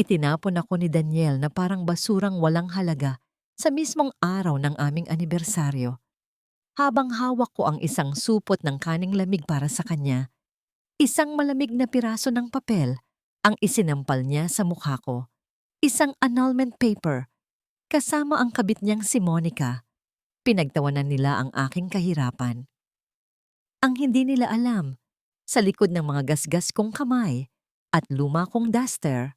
Itinapon ako ni Daniel na parang basurang walang halaga sa mismong araw ng aming anibersaryo. Habang hawak ko ang isang supot ng kaning lamig para sa kanya, isang malamig na piraso ng papel ang isinampal niya sa mukha ko. Isang annulment paper, kasama ang kabit niyang si Monica. Pinagtawanan nila ang aking kahirapan. Ang hindi nila alam, sa likod ng mga gasgas kong kamay at luma kong duster,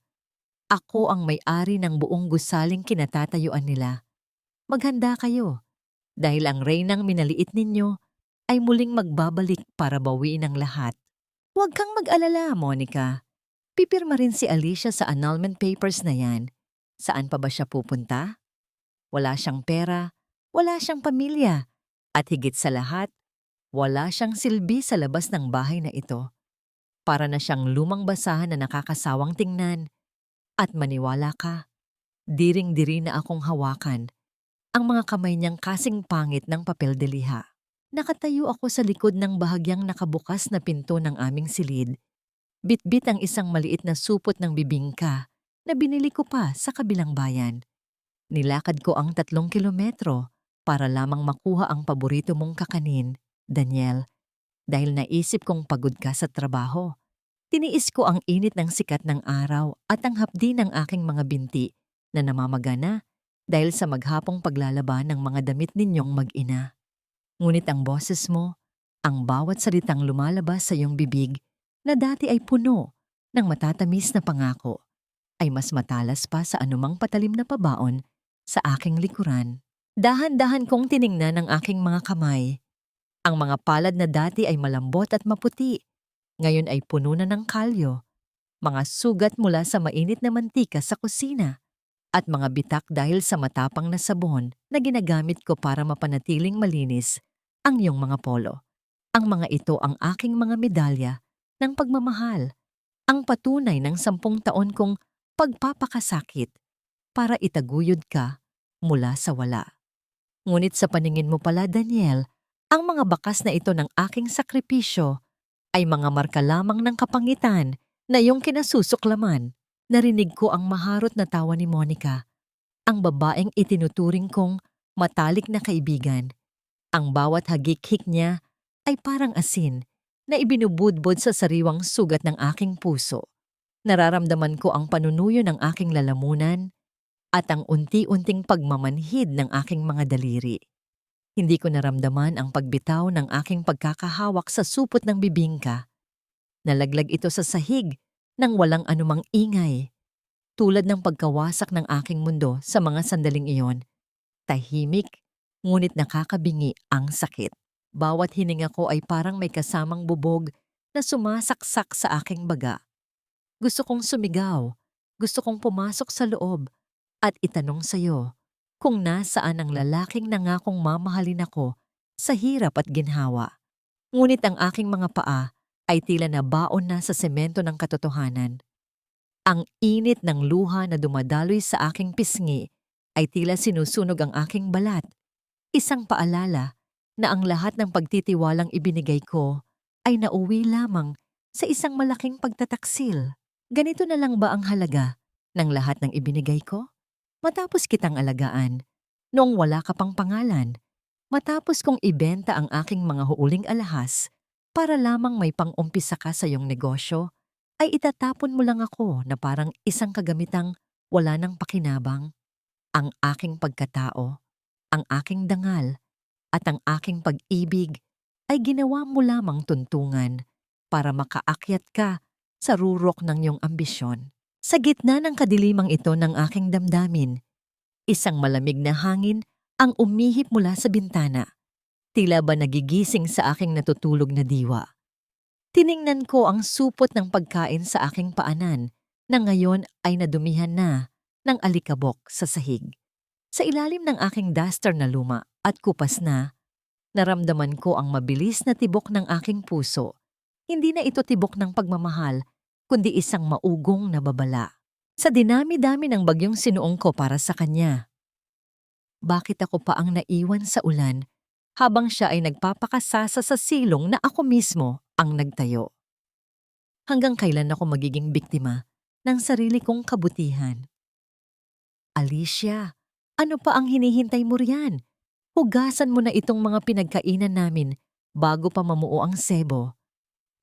ako ang may-ari ng buong gusaling kinatatayuan nila. Maghanda kayo, dahil ang reynang minaliit ninyo ay muling magbabalik para bawiin ang lahat. Huwag kang mag-alala, Monica. Pipirma rin si Alicia sa annulment papers na yan. Saan pa ba siya pupunta? Wala siyang pera, wala siyang pamilya, at higit sa lahat, wala siyang silbi sa labas ng bahay na ito. Para na siyang lumang basahan na nakakasawang tingnan. At maniwala ka, diring-diri na akong hawakan ang mga kamay niyang kasing pangit ng papel de liha. Nakatayo ako sa likod ng bahagyang nakabukas na pinto ng aming silid. Bitbit ang isang maliit na supot ng bibingka na binili ko pa sa kabilang bayan. Nilakad ko ang 3 kilometro para lamang makuha ang paborito mong kakanin, Daniel, dahil naisip kong pagod ka sa trabaho. Tiniis ko ang init ng sikat ng araw at ang hapdi ng aking mga binti na namamagana dahil sa maghapong paglalaban ng mga damit ninyong mag-ina. Ngunit ang boses mo, ang bawat salitang lumalabas sa iyong bibig na dati ay puno ng matatamis na pangako, ay mas matalas pa sa anumang patalim na pabaon sa aking likuran. Dahan-dahan kong tiningnan ang aking mga kamay. Ang mga palad na dati ay malambot at maputi, ngayon ay puno na ng kalyo, mga sugat mula sa mainit na mantika sa kusina, at mga bitak dahil sa matapang na sabon na ginagamit ko para mapanatiling malinis ang iyong mga polo. Ang mga ito ang aking mga medalya ng pagmamahal, ang patunay ng 10 taon kong pagpapakasakit para itaguyod ka mula sa wala. Ngunit sa paningin mo pala, Daniel, ang mga bakas na ito ng aking sakripisyo ay mga marka lamang ng kapangitan na iyong kinasusuklaman. Narinig ko ang maharot na tawa ni Monica, ang babaeng itinuturing kong matalik na kaibigan. Ang bawat hagik-hik niya ay parang asin na ibinubudbod sa sariwang sugat ng aking puso. Nararamdaman ko ang panunuyo ng aking lalamunan at ang unti-unting pagmamanhid ng aking mga daliri. Hindi ko naramdaman ang pagbitaw ng aking pagkakahawak sa supot ng bibingka. Nalaglag ito sa sahig nang walang anumang ingay. Tulad ng pagkawasak ng aking mundo sa mga sandaling iyon. Tahimik, ngunit nakakabingi ang sakit. Bawat hininga ko ay parang may kasamang bubog na sumasaksak sa aking baga. Gusto kong sumigaw, gusto kong pumasok sa loob at itanong sa'yo kung nasaan ang lalaking nangakong mamahalin ako sa hirap at ginhawa. Ngunit ang aking mga paa ay tila nabaon na sa semento ng katotohanan. Ang init ng luha na dumadaloy sa aking pisngi ay tila sinusunog ang aking balat. Isang paalala na ang lahat ng pagtitiwalang ibinigay ko ay nauwi lamang sa isang malaking pagtataksil. Ganito na lang ba ang halaga ng lahat ng ibinigay ko? Matapos kitang alagaan, noong wala ka pang pangalan, matapos kong ibenta ang aking mga huuling alahas para lamang may pang-umpisa ka sa iyong negosyo, ay itatapon mo lang ako na parang isang kagamitang wala nang pakinabang. Ang aking pagkatao, ang aking dangal, at ang aking pag-ibig ay ginawa mo lamang tuntungan para makaakyat ka sa rurok ng iyong ambisyon. Sa gitna ng kadilimang ito ng aking damdamin, isang malamig na hangin ang umihip mula sa bintana. Tila ba nagigising sa aking natutulog na diwa. Tiningnan ko ang supot ng pagkain sa aking paanan na ngayon ay nadumihan na ng alikabok sa sahig. Sa ilalim ng aking duster na luma at kupas na, naramdaman ko ang mabilis na tibok ng aking puso. Hindi na ito tibok ng pagmamahal, kundi isang maugong na babala. Sa dinami-dami ng bagyong sinuong ko para sa kanya. Bakit ako pa ang naiwan sa ulan habang siya ay nagpapakasasa sa silong na ako mismo ang nagtayo? Hanggang kailan ako magiging biktima ng sarili kong kabutihan. Alicia, ano pa ang hinihintay mo riyan? Hugasan mo na itong mga pinagkainan namin bago pa mamuo ang sebo.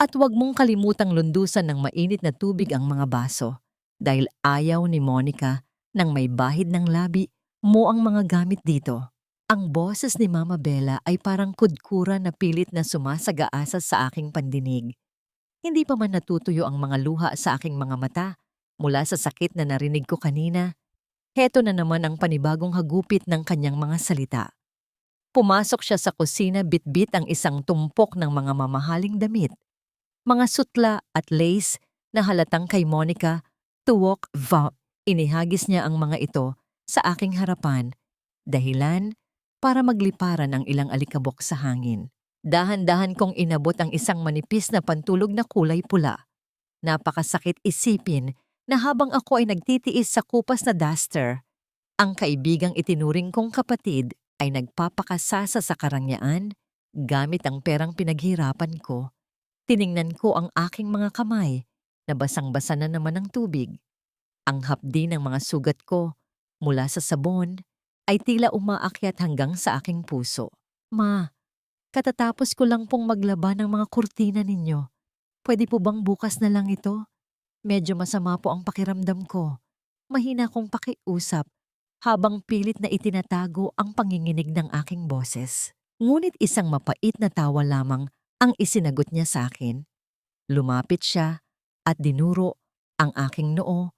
At huwag mong kalimutang lundusan ng mainit na tubig ang mga baso dahil ayaw ni Monica nang may bahid ng labi mo ang mga gamit dito. Ang boses ni Mama Bella ay parang kudkura na pilit na sumasagaasa sa aking pandinig. Hindi pa man natutuyo ang mga luha sa aking mga mata mula sa sakit na narinig ko kanina. Heto na naman ang panibagong hagupit ng kanyang mga salita. Pumasok siya sa kusina bitbit ang isang tumpok ng mga mamahaling damit. Mga sutla at lace na halatang kay Monica, tuwok, inihagis niya ang mga ito sa aking harapan, dahilan para magliparan ang ilang alikabok sa hangin. Dahan-dahan kong inabot ang isang manipis na pantulog na kulay pula. Napakasakit isipin na habang ako ay nagtitiis sa kupas na duster, ang kaibigang itinuring kong kapatid ay nagpapakasasa sa karangyaan gamit ang perang pinaghirapan ko. Tiningnan ko ang aking mga kamay na basang-basa na naman ng tubig. Ang hapdi ng mga sugat ko mula sa sabon ay tila umaakyat hanggang sa aking puso. Ma, katatapos ko lang pong maglaba ng mga kurtina ninyo. Pwede po bang bukas na lang ito? Medyo masama po ang pakiramdam ko. Mahina kong pakiusap habang pilit na itinatago ang panginginig ng aking boses. Ngunit isang mapait na tawa lamang ang isinagot niya sa akin. Lumapit siya at dinuro ang aking noo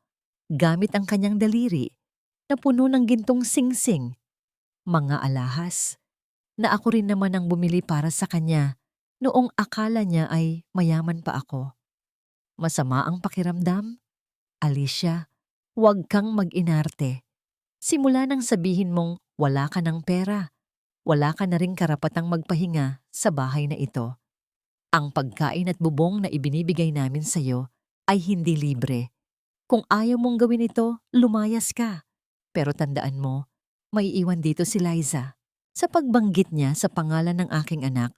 gamit ang kanyang daliri na puno ng gintong singsing. Mga alahas na ako rin naman ang bumili para sa kanya noong akala niya ay mayaman pa ako. Masama ang pakiramdam? Alicia, huwag kang mag-inarte. Simula nang sabihin mong wala ka ng pera, wala ka na ring karapatang magpahinga sa bahay na ito. Ang pagkain at bubong na ibinibigay namin sa iyo ay hindi libre. Kung ayaw mong gawin ito, lumayas ka. Pero tandaan mo, may iwan dito si Liza. Sa pagbanggit niya sa pangalan ng aking anak,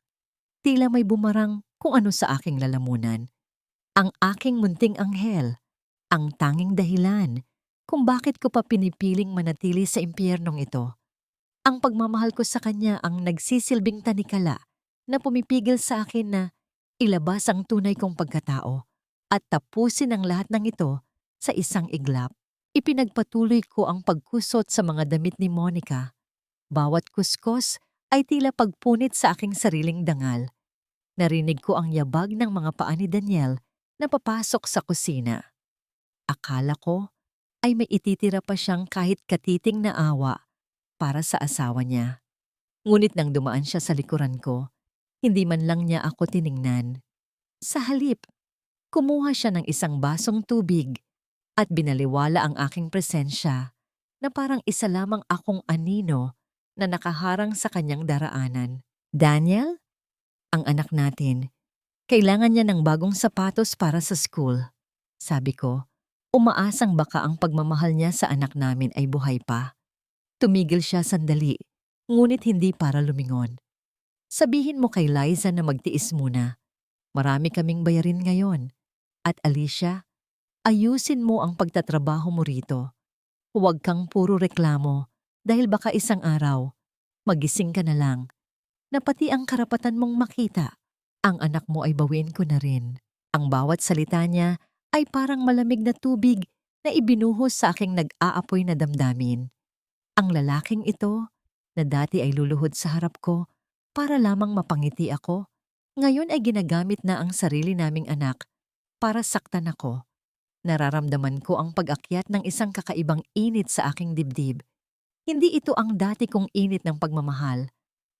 tila may bumarang kung ano sa aking lalamunan. Ang aking munting anghel, ang tanging dahilan kung bakit ko pa pinipiling manatili sa impyernong ito. Ang pagmamahal ko sa kanya ang nagsisilbing tanikala na pumipigil sa akin na ilabas ang tunay kong pagkatao at tapusin ang lahat ng ito sa isang iglap. Ipinagpatuloy ko ang pagkusot sa mga damit ni Monica. Bawat kuskos ay tila pagpunit sa aking sariling dangal. Narinig ko ang yabag ng mga paa ni Daniel na papasok sa kusina. Akala ko ay may ititira pa siyang kahit katiting na awa para sa asawa niya. Ngunit nang dumaan siya sa likuran ko, hindi man lang niya ako tiningnan. Sa halip, kumuha siya ng isang basong tubig at binaliwala ang aking presensya na parang isa lamang akong anino na nakaharang sa kanyang daraanan. Daniel, ang anak natin, kailangan niya ng bagong sapatos para sa school. Sabi ko, umaasang baka ang pagmamahal niya sa anak namin ay buhay pa. Tumigil siya sandali, ngunit hindi para lumingon. Sabihin mo kay Liza na magtiis muna. Marami kaming bayarin ngayon. At Alicia, ayusin mo ang pagtatrabaho mo rito. Huwag kang puro reklamo dahil baka isang araw, magising ka na lang, na pati ang karapatan mong makita. Ang anak mo ay bawiin ko na rin. Ang bawat salita niya ay parang malamig na tubig na ibinuhos sa aking nag-aapoy na damdamin. Ang lalaking ito, na dati ay luluhod sa harap ko, para lamang mapangiti ako, ngayon ay ginagamit na ang sarili naming anak para saktan ako. Nararamdaman ko ang pag-akyat ng isang kakaibang init sa aking dibdib. Hindi ito ang dati kong init ng pagmamahal,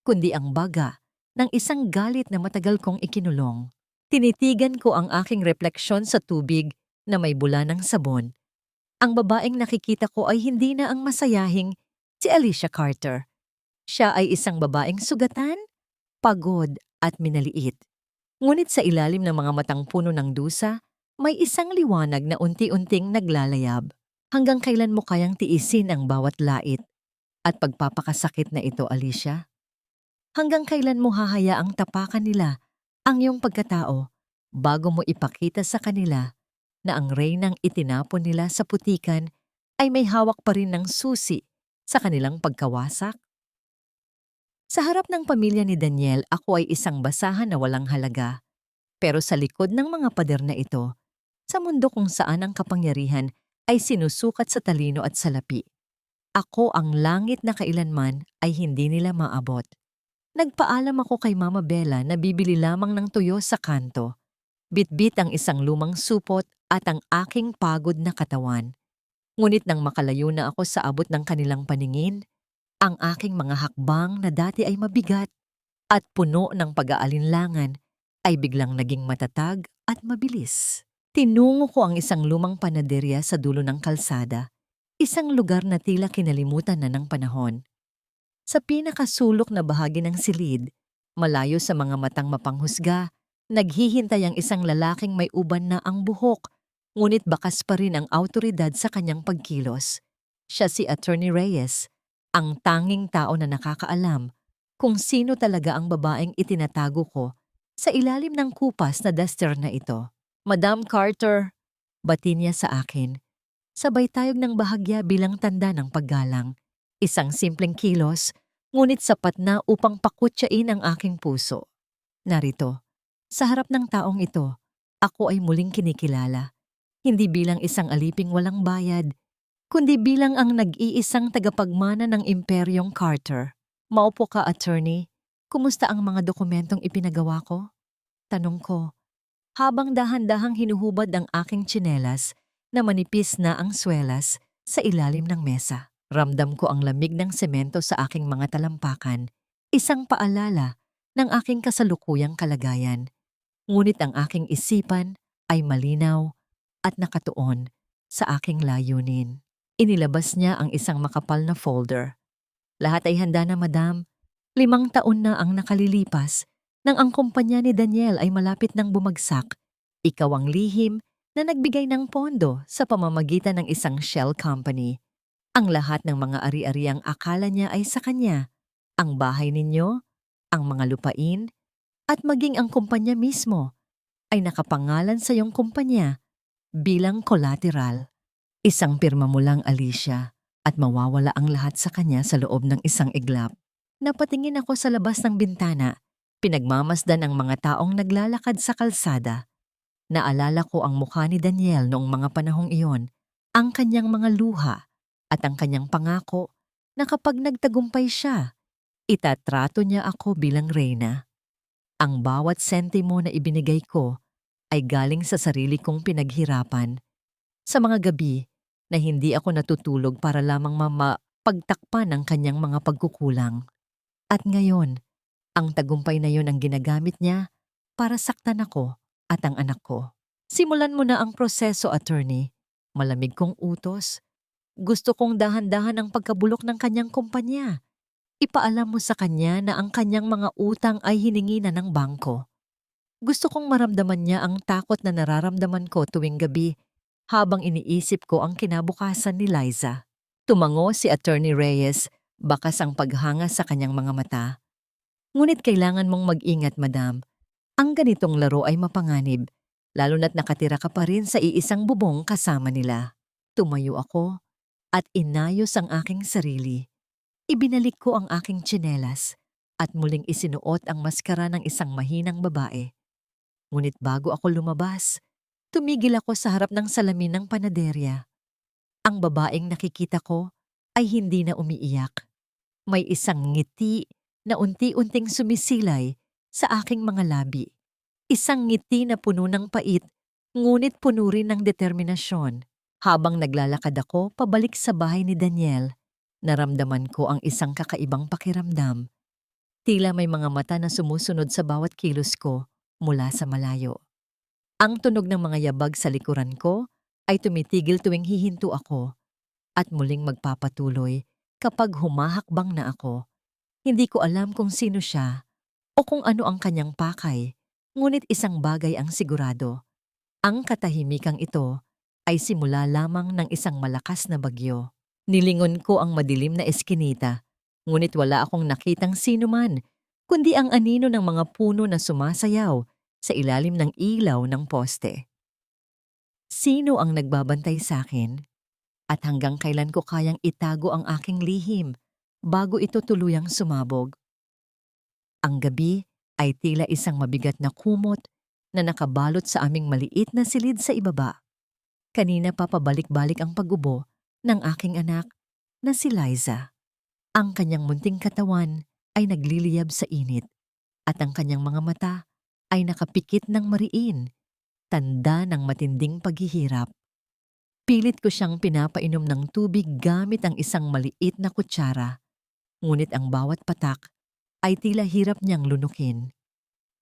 kundi ang baga ng isang galit na matagal kong ikinulong. Tinitigan ko ang aking refleksyon sa tubig na may bula ng sabon. Ang babaeng nakikita ko ay hindi na ang masayahing si Alicia Carter. Siya ay isang babaeng sugatan, pagod at minaliit. Ngunit sa ilalim ng mga matang puno ng dusa, may isang liwanag na unti-unting naglalayab. Hanggang kailan mo kayang tiisin ang bawat lait at pagpapakasakit na ito, Alicia? Hanggang kailan mo hahayaang tapakan nila ang iyong pagkatao bago mo ipakita sa kanila na ang reynang itinapon nila sa putikan ay may hawak pa rin ng susi sa kanilang pagkawasak? Sa harap ng pamilya ni Daniel, ako ay isang basahan na walang halaga. Pero sa likod ng mga pader na ito, sa mundo kung saan ang kapangyarihan ay sinusukat sa talino at salapi, ako ang langit na kailanman ay hindi nila maabot. Nagpaalam ako kay Mama Bella na bibili lamang ng tuyo sa kanto. Bitbit ang isang lumang supot at ang aking pagod na katawan. Ngunit nang makalayo na ako sa abot ng kanilang paningin, ang aking mga hakbang na dati ay mabigat at puno ng pag-aalinlangan ay biglang naging matatag at mabilis. Tinungo ko ang isang lumang panaderya sa dulo ng kalsada, isang lugar na tila kinalimutan na ng panahon. Sa pinakasulok na bahagi ng silid, malayo sa mga matang mapanghusga, naghihintay ang isang lalaking may uban na ang buhok, ngunit bakas pa rin ang awtoridad sa kanyang pagkilos. Siya si Attorney Reyes, ang tanging tao na nakakaalam kung sino talaga ang babaeng itinatago ko sa ilalim ng kupas na duster na ito. Madam Carter, bati niya sa akin. Sabay tayog ng bahagya bilang tanda ng paggalang. Isang simpleng kilos, ngunit sapat na upang pakutsain ang aking puso. Narito, sa harap ng taong ito, ako ay muling kinikilala. Hindi bilang isang aliping walang bayad, kundi bilang ang nag-iisang tagapagmana ng Imperyong Carter. Maupo ka, attorney. Kumusta ang mga dokumentong ipinagawa ko? Tanong ko, habang dahan-dahang hinuhubad ang aking tsinelas na manipis na ang swelas sa ilalim ng mesa. Ramdam ko ang lamig ng semento sa aking mga talampakan, isang paalala ng aking kasalukuyang kalagayan. Ngunit ang aking isipan ay malinaw at nakatuon sa aking layunin. Inilabas niya ang isang makapal na folder. Lahat ay handa na, madam. 5 taon na ang nakalilipas nang ang kumpanya ni Daniel ay malapit ng bumagsak. Ikaw ang lihim na nagbigay ng pondo sa pamamagitan ng isang shell company. Ang lahat ng mga ari-ariang akala niya ay sa kanya. Ang bahay ninyo, ang mga lupain, at maging ang kumpanya mismo ay nakapangalan sa iyong kumpanya bilang collateral. Isang pirma mo lang, Alicia, at mawawala ang lahat sa kanya sa loob ng isang iglap. Napatingin ako sa labas ng bintana, pinagmamasdan ang mga taong naglalakad sa kalsada. Naalala ko ang mukha ni Daniel noong mga panahong iyon, ang kanyang mga luha at ang kanyang pangako na kapag nagtagumpay siya, itatrato niya ako bilang reyna. Ang bawat sentimo na ibinigay ko ay galing sa sarili kong pinaghirapan. Sa mga gabi na hindi ako natutulog para lamang pagtakpan ang kanyang mga pagkukulang. At ngayon, ang tagumpay na yon ang ginagamit niya para saktan ako at ang anak ko. Simulan mo na ang proseso, attorney. Malamig kong utos. Gusto kong dahan-dahan ang pagkabulok ng kanyang kumpanya. Ipaalam mo sa kanya na ang kanyang mga utang ay hiningi na ng bangko. Gusto kong maramdaman niya ang takot na nararamdaman ko tuwing gabi habang iniisip ko ang kinabukasan ni Liza. Tumango si Attorney Reyes, bakas ang paghanga sa kanyang mga mata. Ngunit kailangan mong mag-ingat, madam. Ang ganitong laro ay mapanganib, lalo na't nakatira ka pa rin sa iisang bubong kasama nila. Tumayo ako at inayos ang aking sarili. Ibinalik ko ang aking tsinelas at muling isinuot ang maskara ng isang mahinang babae. Ngunit bago ako lumabas, tumigil ako sa harap ng salamin ng panaderya. Ang babaeng nakikita ko ay hindi na umiiyak. May isang ngiti na unti-unting sumisilay sa aking mga labi. Isang ngiti na puno ng pait, ngunit puno rin ng determinasyon. Habang naglalakad ako pabalik sa bahay ni Daniel, naramdaman ko ang isang kakaibang pakiramdam. Tila may mga mata na sumusunod sa bawat kilos ko mula sa malayo. Ang tunog ng mga yabag sa likuran ko ay tumitigil tuwing hihinto ako at muling magpapatuloy kapag humahakbang na ako. Hindi ko alam kung sino siya o kung ano ang kanyang pakay, ngunit isang bagay ang sigurado. Ang katahimikang ito ay simula lamang ng isang malakas na bagyo. Nilingon ko ang madilim na eskinita, ngunit wala akong nakitang sino man, kundi ang anino ng mga puno na sumasayaw sa ilalim ng ilaw ng poste. Sino ang nagbabantay sa akin? At hanggang kailan ko kayang itago ang aking lihim bago ito tuluyang sumabog? Ang gabi ay tila isang mabigat na kumot na nakabalot sa aming maliit na silid sa ibaba. Kanina pa pabalik-balik ang pag-ubo ng aking anak na si Liza. Ang kanyang munting katawan ay nagliliyab sa init at ang kanyang mga mata ay nakapikit ng mariin, tanda ng matinding paghihirap. Pilit ko siyang pinapainom ng tubig gamit ang isang maliit na kutsara, ngunit ang bawat patak ay tila hirap niyang lunukin.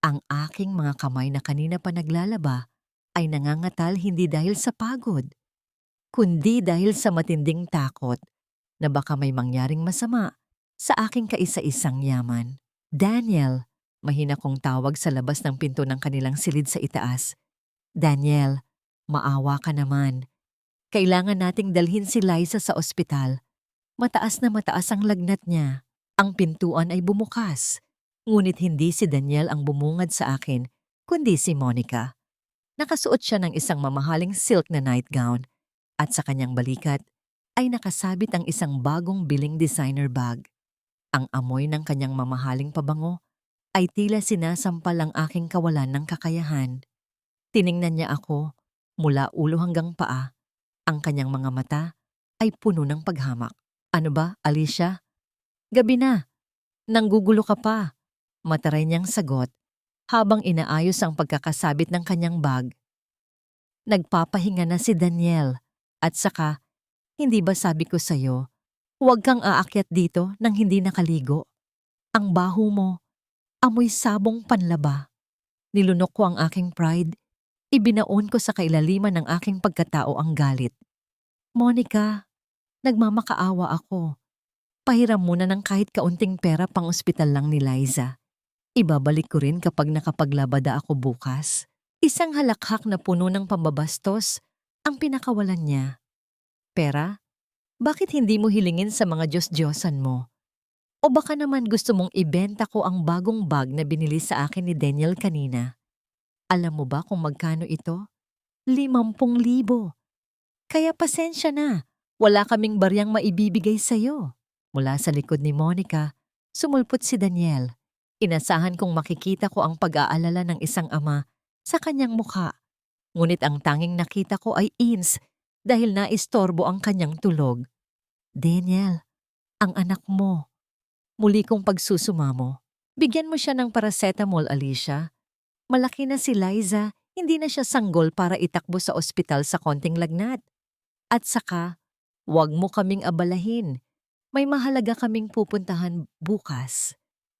Ang aking mga kamay na kanina pa naglalaba ay nangangatal hindi dahil sa pagod, kundi dahil sa matinding takot na baka may mangyaring masama sa aking kaisa-isang yaman. Daniel, mahina kong tawag sa labas ng pinto ng kanilang silid sa itaas. Daniel, maawa ka naman. Kailangan nating dalhin si Liza sa ospital. Mataas na mataas ang lagnat niya. Ang pintuan ay bumukas. Ngunit hindi si Daniel ang bumungad sa akin, kundi si Monica. Nakasuot siya ng isang mamahaling silk na nightgown at sa kanyang balikat ay nakasabit ang isang bagong biling designer bag. Ang amoy ng kanyang mamahaling pabango ay tila sinasampal ang aking kawalan ng kakayahan. Tiningnan niya ako mula ulo hanggang paa. Ang kanyang mga mata ay puno ng paghamak. Ano ba, Alicia? Gabi na. Nanggugulo ka pa. Mataray niyang sagot habang inaayos ang pagkakasabit ng kanyang bag. Nagpapahinga na si Daniel at saka, hindi ba sabi ko sa'yo, huwag kang aakyat dito nang hindi nakaligo. Ang baho mo, amoy sabong panlaba. Nilunok ko ang aking pride. Ibinaon ko sa kailaliman ng aking pagkatao ang galit. Monica, nagmamakaawa ako. Pahiram muna ng kahit kaunting pera pang ospital lang ni Liza. Ibabalik ko rin kapag nakapaglabada ako bukas. Isang halakhak na puno ng pambabastos ang pinakawalan niya. Pera? Bakit hindi mo hilingin sa mga Diyos-Diyosan mo? O baka naman gusto mong ibenta ko ang bagong bag na binili sa akin ni Daniel kanina? Alam mo ba kung magkano ito? 50,000. Kaya pasensya na, wala kaming baryang maibibigay sa'yo. Mula sa likod ni Monica, sumulpot si Daniel. Inasahan kong makikita ko ang pag-aalala ng isang ama sa kanyang mukha. Ngunit ang tanging nakita ko ay ins dahil naistorbo ang kanyang tulog. Daniel, ang anak mo. Muli kong pagsusumamo. Bigyan mo siya ng paracetamol, Alicia. Malaki na si Liza, hindi na siya sanggol para itakbo sa ospital sa konting lagnat. At saka, huwag mo kaming abalahin. May mahalaga kaming pupuntahan bukas.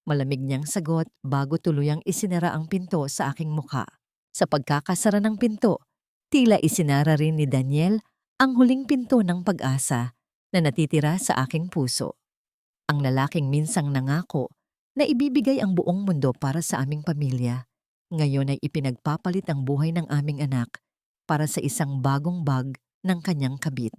Malamig niyang sagot bago tuluyang isinara ang pinto sa aking mukha. Sa pagkakasara ng pinto, tila isinara rin ni Daniel ang huling pinto ng pag-asa na natitira sa aking puso. Ang lalaking minsang nangako na ibibigay ang buong mundo para sa aming pamilya. Ngayon ay ipinagpapalit ang buhay ng aming anak para sa isang bagong bag ng kanyang kabit.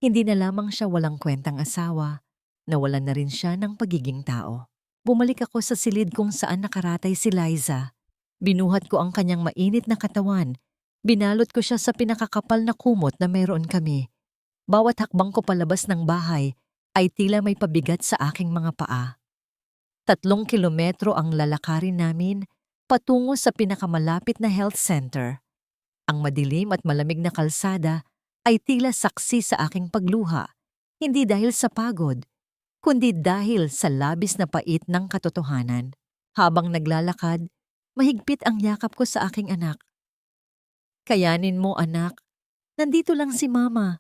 Hindi na lamang siya walang kwentang asawa, nawalan na rin siya ng pagiging tao. Bumalik ako sa silid kung saan nakaratay si Liza. Binuhat ko ang kanyang mainit na katawan. Binalot ko siya sa pinakakapal na kumot na mayroon kami. Bawat hakbang ko palabas ng bahay ay tila may pabigat sa aking mga paa. 3 kilometro ang lalakarin namin patungo sa pinakamalapit na health center. Ang madilim at malamig na kalsada ay tila saksi sa aking pagluha, hindi dahil sa pagod, kundi dahil sa labis na pait ng katotohanan. Habang naglalakad, mahigpit ang yakap ko sa aking anak. Kayanin mo, anak. Nandito lang si Mama.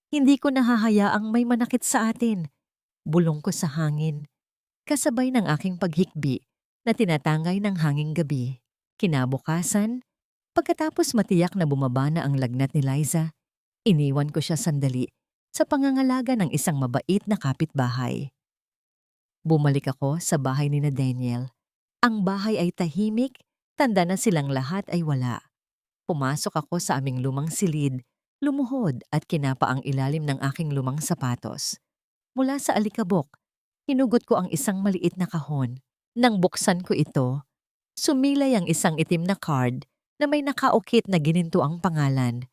Hindi ko nahahayaang may manakit sa atin. Bulong ko sa hangin, kasabay ng aking paghikbi na tinatangay ng hanging gabi. Kinabukasan, pagkatapos matiyak na bumaba na ang lagnat ni Liza, iniwan ko siya sandali sa pangangalaga ng isang mabait na kapitbahay. Bumalik ako sa bahay ni Daniel. Ang bahay ay tahimik, tanda na silang lahat ay wala. Pumasok ako sa aming lumang silid, lumuhod at kinapa ang ilalim ng aking lumang sapatos. Mula sa alikabok, hinugot ko ang isang maliit na kahon. Nang buksan ko ito, sumilay ang isang itim na card na may nakaukit na gininto ang pangalan.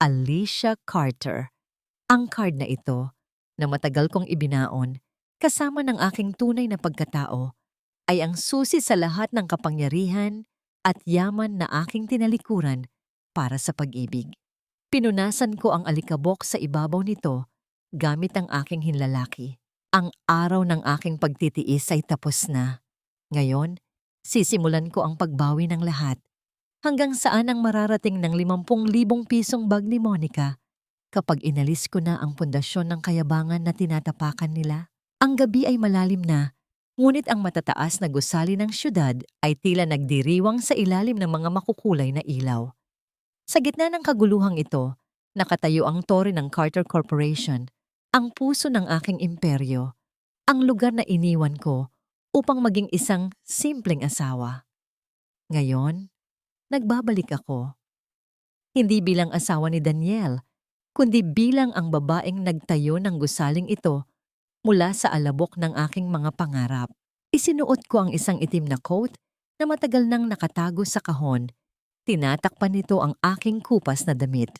Alicia Carter. Ang card na ito, na matagal kong ibinaon, kasama ng aking tunay na pagkatao, ay ang susi sa lahat ng kapangyarihan at yaman na aking tinalikuran para sa pag-ibig. Pinunasan ko ang alikabok sa ibabaw nito gamit ang aking hinlalaki. Ang araw ng aking pagtitiis ay tapos na. Ngayon, sisimulan ko ang pagbawi ng lahat. Hanggang saan ang mararating ng 50,000 pisong bag ni Monica kapag inalis ko na ang pundasyon ng kayabangan na tinatapakan nila? Ang gabi ay malalim na, ngunit ang matataas na gusali ng syudad ay tila nagdiriwang sa ilalim ng mga makukulay na ilaw. Sa gitna ng kaguluhang ito, nakatayo ang tore ng Carter Corporation, ang puso ng aking imperyo, ang lugar na iniwan ko upang maging isang simpleng asawa. Ngayon, nagbabalik ako. Hindi bilang asawa ni Daniel, kundi bilang ang babaeng nagtayo ng gusaling ito mula sa alabok ng aking mga pangarap. Isinuot ko ang isang itim na coat na matagal nang nakatago sa kahon. Tinatakpan nito ang aking kupas na damit.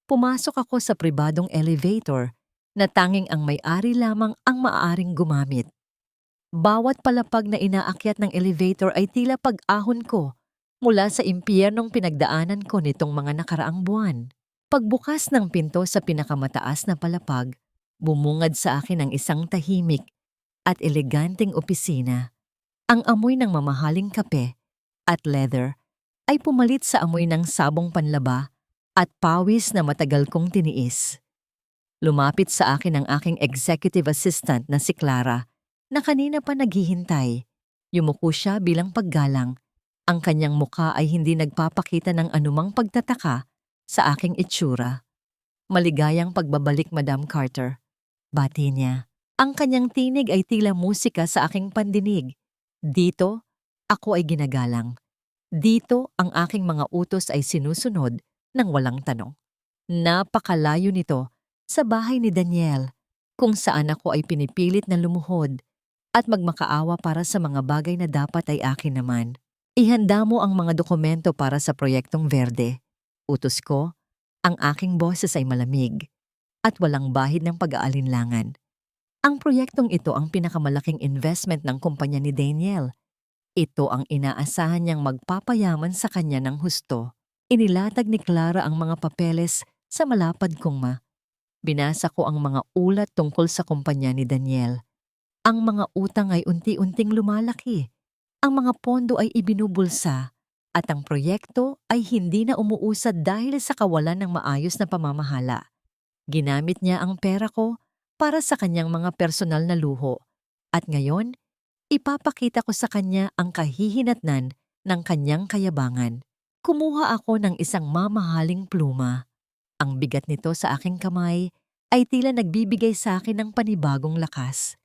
Pumasok ako sa pribadong elevator na tanging ang may-ari lamang ang maaaring gumamit. Bawat palapag na inaakyat ng elevator ay tila pag-ahon ko mula sa impyernong pinagdaanan ko nitong mga nakaraang buwan. Pagbukas ng pinto sa pinakamataas na palapag, bumungad sa akin ang isang tahimik at eleganteng opisina. Ang amoy ng mamahaling kape at leather ay pumalit sa amoy ng sabong panlaba at pawis na matagal kong tiniis. Lumapit sa akin ang aking executive assistant na si Clara na kanina pa naghihintay. Yumuko siya bilang paggalang. Ang kanyang muka ay hindi nagpapakita ng anumang pagtataka sa aking itsura. Maligayang pagbabalik, Madam Carter. Bati niya. Ang kanyang tinig ay tila musika sa aking pandinig. Dito, ako ay ginagalang. Dito, ang aking mga utos ay sinusunod ng walang tanong. Napakalayo nito sa bahay ni Daniel, kung saan ako ay pinipilit na lumuhod at magmakaawa para sa mga bagay na dapat ay akin naman. Ihanda mo ang mga dokumento para sa proyektong Verde. Utos ko, ang aking boses ay malamig at walang bahid ng pag-aalinlangan. Ang proyektong ito ang pinakamalaking investment ng kumpanya ni Daniel. Ito ang inaasahan niyang magpapayaman sa kanya ng husto. Inilatag ni Clara ang mga papeles sa malapad kong Binasa ko ang mga ulat tungkol sa kumpanya ni Daniel. Ang mga utang ay unti-unting lumalaki. Ang mga pondo ay ibinubulsa at ang proyekto ay hindi na umuusad dahil sa kawalan ng maayos na pamamahala. Ginamit niya ang pera ko para sa kanyang mga personal na luho at ngayon, ipapakita ko sa kanya ang kahihinatnan ng kanyang kayabangan. Kumuha ako ng isang mamahaling pluma. Ang bigat nito sa aking kamay ay tila nagbibigay sa akin ng panibagong lakas.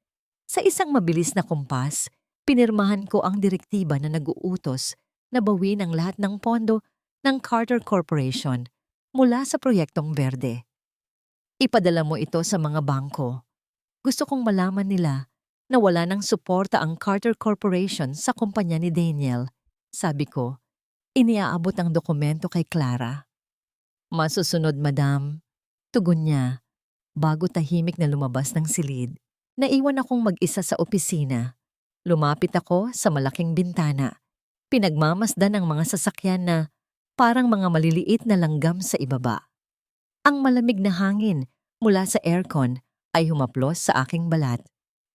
Sa isang mabilis na kumpas, pinirmahan ko ang direktiba na nag-uutos na bawin ang lahat ng pondo ng Carter Corporation mula sa proyektong Verde. Ipadala mo ito sa mga bangko. Gusto kong malaman nila na wala ng suporta ang Carter Corporation sa kumpanya ni Daniel. Sabi ko, iniaabot ang dokumento kay Clara. Masusunod, Madam. Tugon niya, bago tahimik na lumabas ng silid. Naiwan akong mag-isa sa opisina. Lumapit ako sa malaking bintana. Pinagmamasdan ang mga sasakyan na parang mga maliliit na langgam sa ibaba. Ang malamig na hangin mula sa aircon ay humaplos sa aking balat.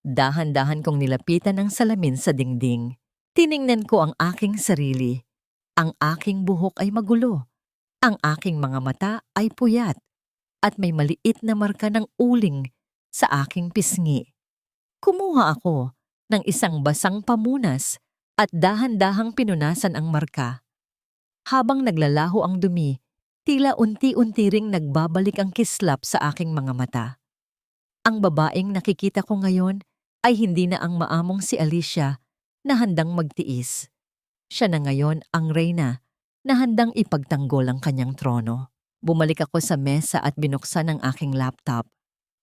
Dahan-dahan kong nilapitan ang salamin sa dingding. Tiningnan ko ang aking sarili. Ang aking buhok ay magulo. Ang aking mga mata ay puyat. At may maliit na marka ng uling sa aking pisngi. Kumuha ako ng isang basang pamunas at dahan-dahang pinunasan ang marka. Habang naglalaho ang dumi, tila unti-unti ring nagbabalik ang kislap sa aking mga mata. Ang babaeng nakikita ko ngayon ay hindi na ang maamong si Alicia na handang magtiis. Siya na ngayon ang reyna na handang ipagtanggol ang kanyang trono. Bumalik ako sa mesa at binuksan ang aking laptop.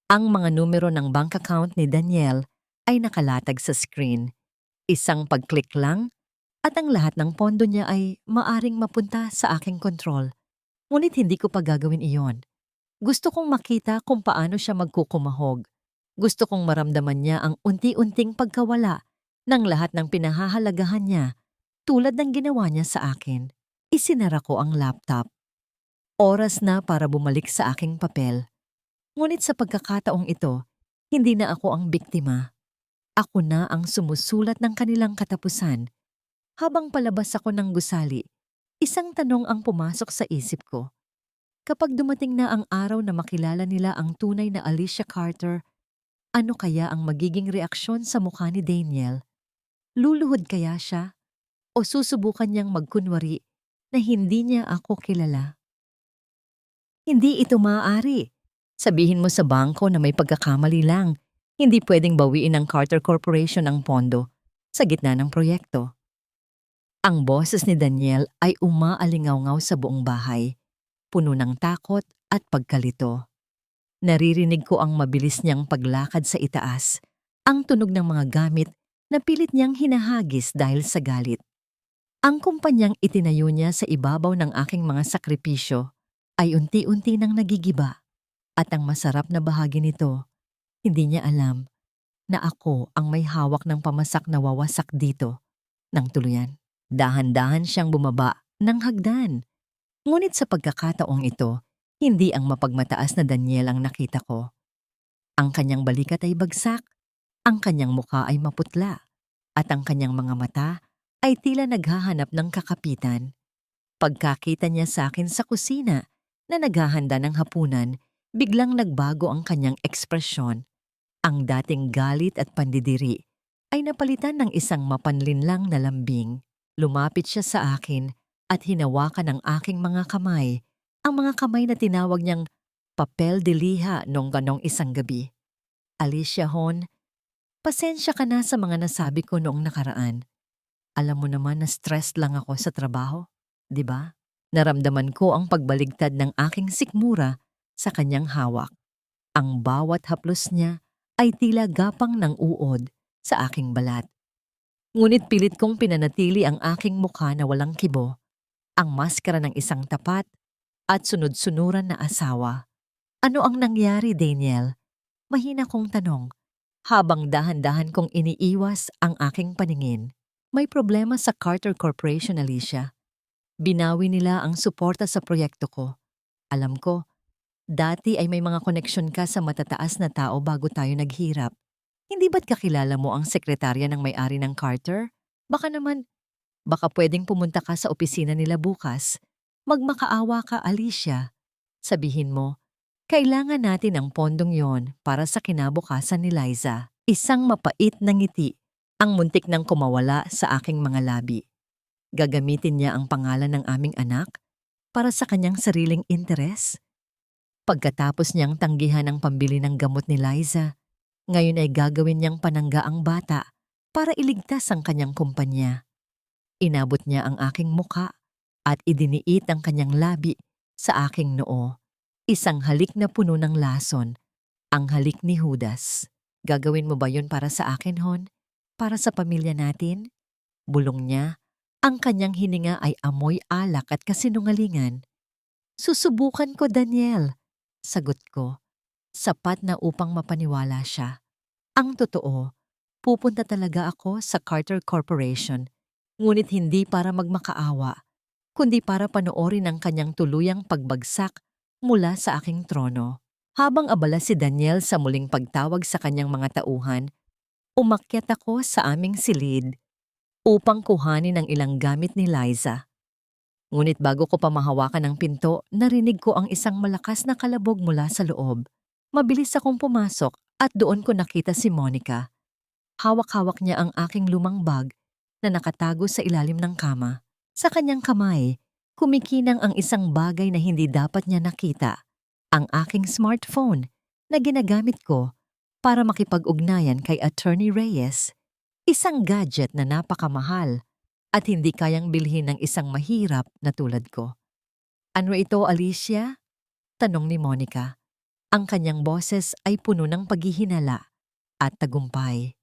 Ang mga numero ng bank account ni Daniel ay nakalatag sa screen. Isang pag-click lang at ang lahat ng pondo niya ay maaring mapunta sa aking kontrol. Ngunit hindi ko pa gagawin iyon. Gusto kong makita kung paano siya magkukumahog. Gusto kong maramdaman niya ang unti-unting pagkawala ng lahat ng pinahahalagahan niya tulad ng ginawa niya sa akin. Isinara ko ang laptop. Oras na para bumalik sa aking papel. Ngunit sa pagkakataong ito, hindi na ako ang biktima. Ako na ang sumusulat ng kanilang katapusan. Habang palabas ako ng gusali, isang tanong ang pumasok sa isip ko. Kapag dumating na ang araw na makilala nila ang tunay na Alicia Carter, ano kaya ang magiging reaksyon sa mukha ni Daniel? Luluhod kaya siya? O susubukan niyang magkunwari na hindi niya ako kilala? Hindi ito maaari. Sabihin mo sa bangko na may pagkakamali lang. Hindi pwedeng bawiin ng Carter Corporation ang pondo sa gitna ng proyekto. Ang boses ni Daniel ay umaalingaw-ngaw sa buong bahay, puno ng takot at pagkalito. Naririnig ko ang mabilis niyang paglakad sa itaas, ang tunog ng mga gamit na pilit niyang hinahagis dahil sa galit. Ang kumpanyang itinayo niya sa ibabaw ng aking mga sakripisyo ay unti-unti nang nagigiba. At ang masarap na bahagi nito, hindi niya alam na ako ang may hawak ng pamasak na wawasak dito ng tuluyan. Dahan-dahan siyang bumaba ng hagdan. Ngunit sa pagkakataong ito, hindi ang mapagmataas na Daniel ang nakita ko. Ang kanyang balikat ay bagsak, ang kanyang mukha ay maputla, at ang kanyang mga mata ay tila naghahanap ng kakapitan. Pagkakita niya sa akin sa kusina na naghahanda ng hapunan, biglang nagbago ang kanyang ekspresyon. Ang dating galit at pandidiri ay napalitan ng isang mapanlinlang na lambing. Lumapit siya sa akin at hinawakan ang aking mga kamay, ang mga kamay na tinawag niyang papel de liha noong ganong isang gabi. Alicia Hon, pasensya ka na sa mga nasabi ko noong nakaraan. Alam mo naman na stressed lang ako sa trabaho, di ba? Naramdaman ko ang pagbaligtad ng aking sikmura sa kanyang hawak. Ang bawat haplos niya ay tila gapang ng uod sa aking balat. Ngunit pilit kong pinanatili ang aking mukha na walang kibo, ang maskara ng isang tapat at sunod-sunuran na asawa. Ano ang nangyari, Daniel? Mahina kong tanong, habang dahan-dahan kong iniiwas ang aking paningin. May problema sa Carter Corporation, Alicia. Binawi nila ang suporta sa proyekto ko. Alam ko, dati ay may mga koneksyon ka sa matataas na tao bago tayo naghirap. Hindi ba't kakilala mo ang sekretarya ng may-ari ng Carter? Baka pwedeng pumunta ka sa opisina nila bukas. Magmakaawa ka, Alicia. Sabihin mo, kailangan natin ang pondong yon para sa kinabukasan ni Liza. Isang mapait na ngiti ang muntik nang kumawala sa aking mga labi. Gagamitin niya ang pangalan ng aming anak para sa kanyang sariling interes? Pagkatapos niyang tanggihan ang pambili ng gamot ni Liza, ngayon ay gagawin niyang panangga ang bata para iligtas ang kanyang kumpanya. Inabot niya ang aking muka at idiniit ang kanyang labi sa aking noo. Isang halik na puno ng lason, ang halik ni Judas. Gagawin mo ba yun para sa akin, Hon? Para sa pamilya natin? Bulong niya. Ang kanyang hininga ay amoy alak at kasinungalingan. Susubukan ko, Daniel. Sagot ko. Sapat na upang mapaniwala siya. Ang totoo, pupunta talaga ako sa Carter Corporation, ngunit hindi para magmakaawa, kundi para panoorin ang kanyang tuluyang pagbagsak mula sa aking trono. Habang abala si Daniel sa muling pagtawag sa kanyang mga tauhan, umakyat ako sa aming silid upang kuhanin ang ilang gamit ni Liza. Ngunit bago ko pa mahawakan ang pinto, narinig ko ang isang malakas na kalabog mula sa loob. Mabilis akong pumasok at doon ko nakita si Monica. Hawak-hawak niya ang aking lumang bag na nakatago sa ilalim ng kama. Sa kanyang kamay, kumikinang ang isang bagay na hindi dapat niya nakita. Ang aking smartphone na ginagamit ko para makipag-ugnayan kay Attorney Reyes. Isang gadget na napakamahal at hindi kayang bilhin ng isang mahirap na tulad ko. Ano ito, Alicia? Tanong ni Monica. Ang kanyang boses ay puno ng paghihinala at tagumpay.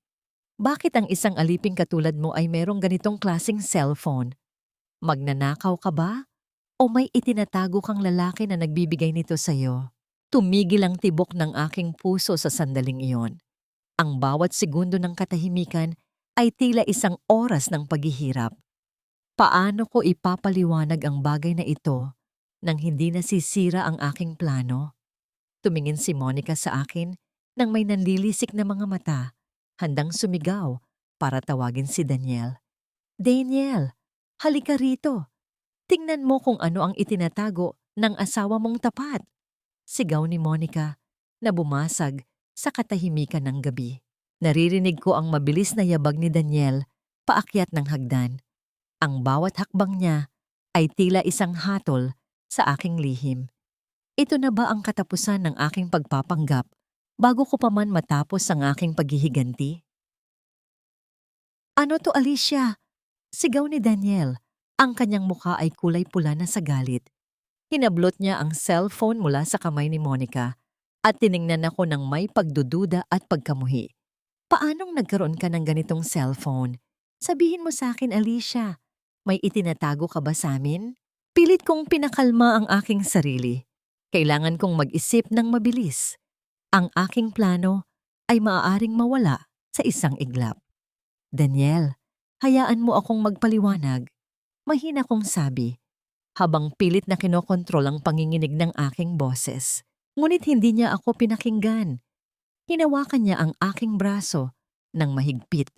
Bakit ang isang aliping katulad mo ay merong ganitong klaseng cellphone? Magnanakaw ka ba? O may itinatago kang lalaki na nagbibigay nito sa'yo? Tumigil ang tibok ng aking puso sa sandaling iyon. Ang bawat segundo ng katahimikan ay tila isang oras ng paghihirap. Paano ko ipapaliwanag ang bagay na ito nang hindi nasisira ang aking plano? Tumingin si Monica sa akin nang may nanlilisik na mga mata, handang sumigaw para tawagin si Daniel. Daniel, halika rito. Tingnan mo kung ano ang itinatago ng asawa mong tapat. Sigaw ni Monica na bumasag sa katahimikan ng gabi. Naririnig ko ang mabilis na yabag ni Daniel paakyat ng hagdan. Ang bawat hakbang niya ay tila isang hatol sa aking lihim. Ito na ba ang katapusan ng aking pagpapanggap bago ko pa man matapos ang aking paghihiganti? Ano to, Alicia? Sigaw ni Daniel. Ang kanyang mukha ay kulay pula na sa galit. Hinablot niya ang cellphone mula sa kamay ni Monica at tiningnan ako ng may pagdududa at pagkamuhi. Paanong nagkaroon ka ng ganitong cellphone? Sabihin mo sa akin, Alicia. May itinatago ka ba sa amin? Pilit kong pinakalma ang aking sarili. Kailangan kong mag-isip ng mabilis. Ang aking plano ay maaaring mawala sa isang iglap. Daniel, hayaan mo akong magpaliwanag. Mahina kong sabi, habang pilit na kinokontrol ang panginginig ng aking boses. Ngunit hindi niya ako pinakinggan. Hinawakan niya ang aking braso ng mahigpit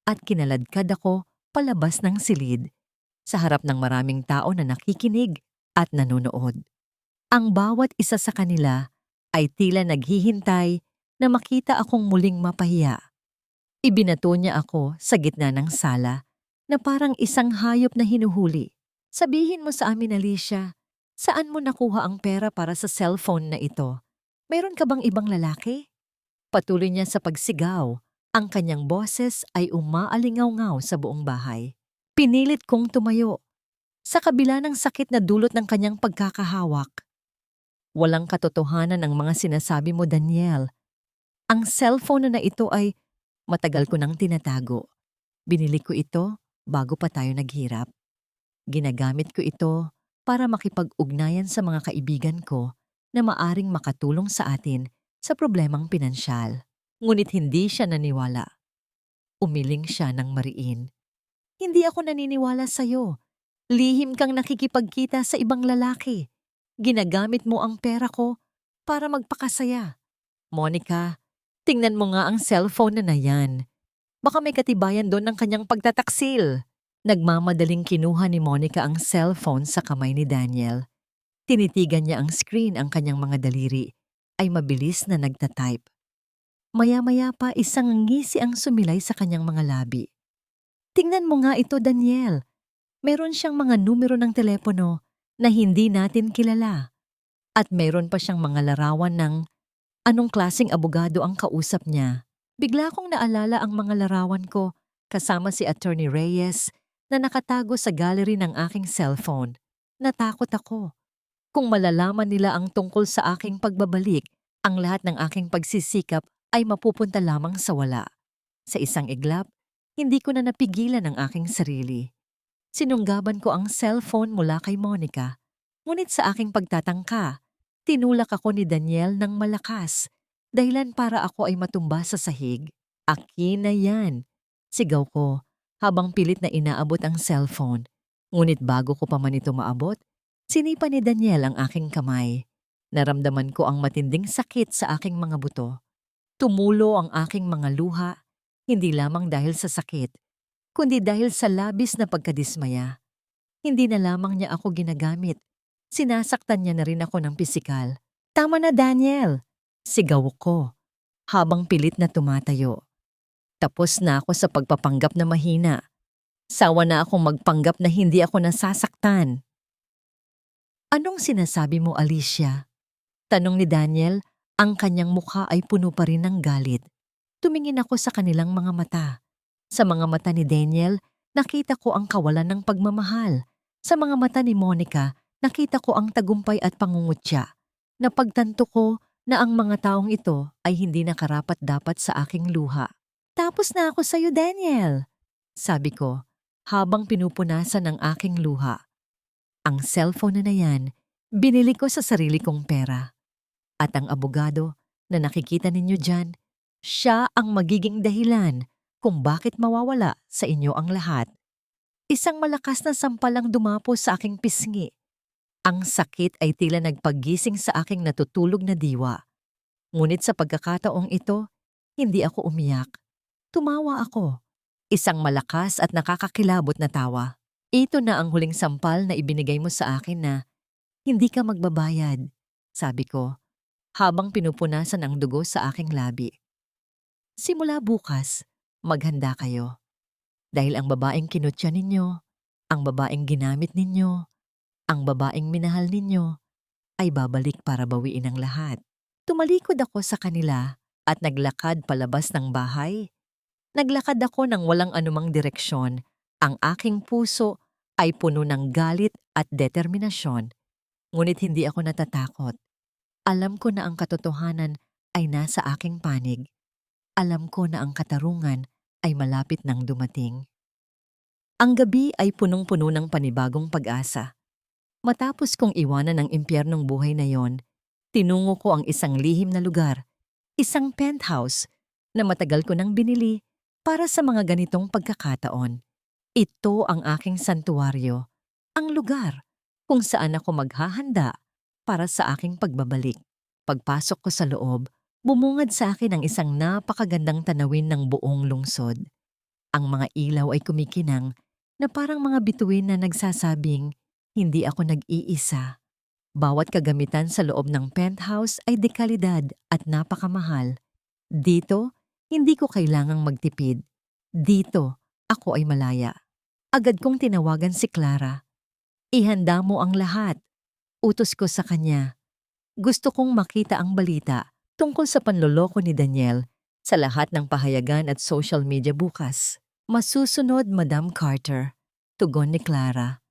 at kinaladkad ako palabas ng silid sa harap ng maraming tao na nakikinig at nanonood. Ang bawat isa sa kanila ay tila naghihintay na makita akong muling mapahiya. Ibinato niya ako sa gitna ng sala na parang isang hayop na hinuhuli. Sabihin mo sa amin, Alicia, saan mo nakuha ang pera para sa cellphone na ito? Mayroon ka bang ibang lalaki? Patuloy niya sa pagsigaw. Ang kanyang boses ay umaalingaw-ngaw sa buong bahay. Pinilit kong tumayo. Sa kabila ng sakit na dulot ng kanyang pagkakahawak. Walang katotohanan ang mga sinasabi mo, Daniel. Ang cellphone na ito ay matagal ko nang tinatago. Binili ko ito bago pa tayo naghirap. Ginagamit ko ito para makipag-ugnayan sa mga kaibigan ko na maaring makatulong sa atin sa problemang pinansyal. Ngunit hindi siya naniwala. Umiling siya ng mariin. Hindi ako naniniwala sa'yo. Lihim kang nakikipagkita sa ibang lalaki. Ginagamit mo ang pera ko para magpakasaya. Monica, tingnan mo nga ang cellphone na yan. Baka may katibayan doon ng kanyang pagtataksil. Nagmamadaling kinuha ni Monica ang cellphone sa kamay ni Daniel. Tinitigan niya ang screen, ang kanyang mga daliri ay mabilis na nagtatype. Maya-maya pa isang ngisi ang sumilay sa kanyang mga labi. Tingnan mo nga ito, Daniel. Meron siyang mga numero ng telepono na hindi natin kilala. At meron pa siyang mga larawan ng anong klaseng abogado ang kausap niya. Bigla kong naalala ang mga larawan ko kasama si Attorney Reyes na nakatago sa gallery ng aking cellphone. Natakot ako. Kung malalaman nila ang tungkol sa aking pagbabalik, ang lahat ng aking pagsisikap ay mapupunta lamang sa wala. Sa isang iglap, hindi ko na napigilan ang aking sarili. Sinunggaban ko ang cellphone mula kay Monica, ngunit sa aking pagtatangka, tinulak ako ni Daniel ng malakas, dahilan para ako ay matumba sa sahig. Akin na yan, sigaw ko habang pilit na inaabot ang cellphone. Ngunit bago ko pa man ito maabot, sinipa ni Daniel ang aking kamay. Naramdaman ko ang matinding sakit sa aking mga buto. Tumulo ang aking mga luha, hindi lamang dahil sa sakit, kundi dahil sa labis na pagkadismaya. Hindi na lamang niya ako ginagamit. Sinasaktan niya na rin ako ng pisikal. Tama na, Daniel! Sigaw ko, habang pilit na tumatayo. Tapos na ako sa pagpapanggap na mahina. Sawa na akong magpanggap na hindi ako nasasaktan. Anong sinasabi mo, Alicia? Tanong ni Daniel, ang kanyang mukha ay puno pa rin ng galit. Tumingin ako sa kanilang mga mata. Sa mga mata ni Daniel, nakita ko ang kawalan ng pagmamahal. Sa mga mata ni Monica, nakita ko ang tagumpay at pangungutya. Napagtanto ko na ang mga taong ito ay hindi nakarapat-dapat sa aking luha. Tapos na ako sa'yo, Daniel, sabi ko, habang pinupunasan ang aking luha. Ang cellphone na yan, binili ko sa sarili kong pera. At ang abogado na nakikita ninyo dyan, siya ang magiging dahilan kung bakit mawawala sa inyo ang lahat. Isang malakas na sampal ang dumapo sa aking pisngi. Ang sakit ay tila nagpagising sa aking natutulog na diwa. Ngunit sa pagkakataong ito, hindi ako umiyak. Tumawa ako. Isang malakas at nakakakilabot na tawa. Ito na ang huling sampal na ibinigay mo sa akin na hindi ka magbabayad, sabi ko, habang pinupunasan ang dugo sa aking labi. Simula bukas, maghanda kayo. Dahil ang babaeng kinutya ninyo, ang babaeng ginamit ninyo, ang babaeng minahal ninyo, ay babalik para bawiin ang lahat. Tumalikod ako sa kanila at naglakad palabas ng bahay. Naglakad ako ng walang anumang direksyon. Ang aking puso ay puno ng galit at determinasyon. Ngunit hindi ako natatakot. Alam ko na ang katotohanan ay nasa aking panig. Alam ko na ang katarungan ay malapit nang dumating. Ang gabi ay punong-puno ng panibagong pag-asa. Matapos kong iwanan ang impyernong buhay na yon, tinungo ko ang isang lihim na lugar, isang penthouse na matagal ko nang binili para sa mga ganitong pagkakataon. Ito ang aking santuwaryo, ang lugar kung saan ako maghahanda para sa aking pagbabalik. Pagpasok ko sa loob, bumungad sa akin ang isang napakagandang tanawin ng buong lungsod. Ang mga ilaw ay kumikinang na parang mga bituin na nagsasabing, hindi ako nag-iisa. Bawat kagamitan sa loob ng penthouse ay dekalidad at napakamahal. Dito, hindi ko kailangang magtipid. Dito, ako ay malaya. Agad kong tinawagan si Clara. Ihanda mo ang lahat. Utos ko sa kanya. Gusto kong makita ang balita tungkol sa panloloko ni Daniel sa lahat ng pahayagan at social media bukas. Masusunod, Madam Carter. Tugon ni Clara.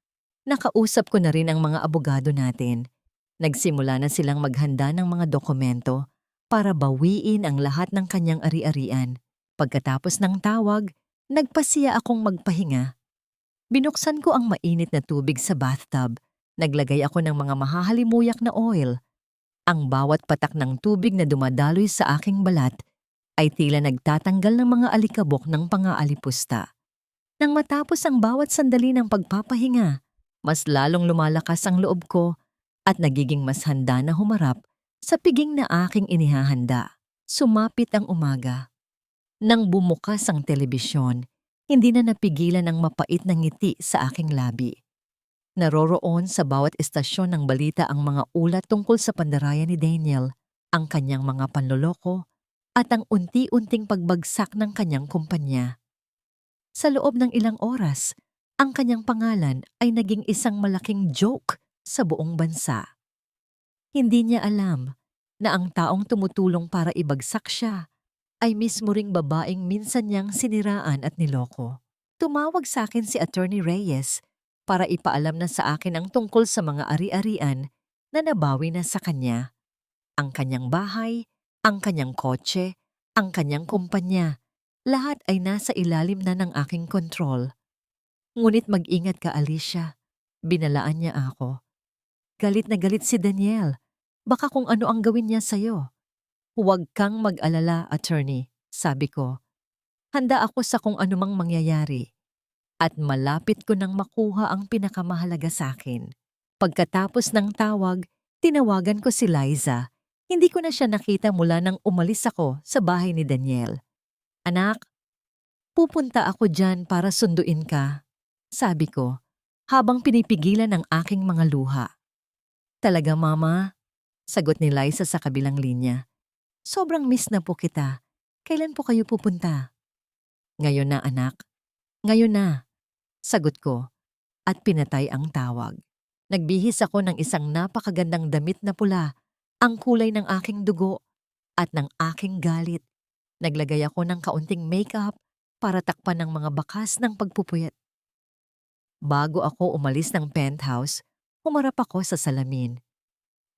Nakausap ko na rin ang mga abogado natin. Nagsimula na silang maghanda ng mga dokumento para bawiin ang lahat ng kanyang ari-arian. Pagkatapos ng tawag, nagpasiya akong magpahinga. Binuksan ko ang mainit na tubig sa bathtub. Naglagay ako ng mga mahahalimuyak na oil. Ang bawat patak ng tubig na dumadaloy sa aking balat ay tila nagtatanggal ng mga alikabok ng pangaalipusta. Nang matapos ang bawat sandali ng pagpapahinga, mas lalong lumalakas ang loob ko at nagiging mas handa na humarap sa piging na aking inihahanda. Sumapit ang umaga. Nang bumukas ang telebisyon, hindi na napigilan ang mapait na ngiti sa aking labi. Naroroon sa bawat estasyon ng balita ang mga ulat tungkol sa pandaraya ni Daniel, ang kanyang mga panloloko, at ang unti-unting pagbagsak ng kanyang kumpanya. Sa loob ng ilang oras, ang kanyang pangalan ay naging isang malaking joke sa buong bansa. Hindi niya alam na ang taong tumutulong para ibagsak siya ay mismo ring babaeng minsan niyang siniraan at niloko. Tumawag sa akin si Attorney Reyes para ipaalam na sa akin ang tungkol sa mga ari-arian na nabawi na sa kanya. Ang kanyang bahay, ang kanyang kotse, ang kanyang kumpanya, lahat ay nasa ilalim na ng aking kontrol. Ngunit mag-ingat ka, Alicia. Binalaan niya ako. Galit na galit si Daniel. Baka kung ano ang gawin niya sa'yo. Huwag kang mag-alala, attorney, sabi ko. Handa ako sa kung anumang mangyayari. At malapit ko nang makuha ang pinakamahalaga sa akin. Pagkatapos ng tawag, tinawagan ko si Liza. Hindi ko na siya nakita mula nang umalis ako sa bahay ni Daniel. Anak, pupunta ako dyan para sunduin ka, sabi ko, habang pinipigilan ang aking mga luha. Talaga, Mama? Sagot ni Liza sa kabilang linya. Sobrang miss na po kita. Kailan po kayo pupunta? Ngayon na, anak. Ngayon na, sagot ko, at pinatay ang tawag. Nagbihis ako ng isang napakagandang damit na pula, ang kulay ng aking dugo at ng aking galit. Naglagay ako ng kaunting makeup para takpan ng mga bakas ng pagpupuyat. Bago ako umalis ng penthouse, humarap ako sa salamin.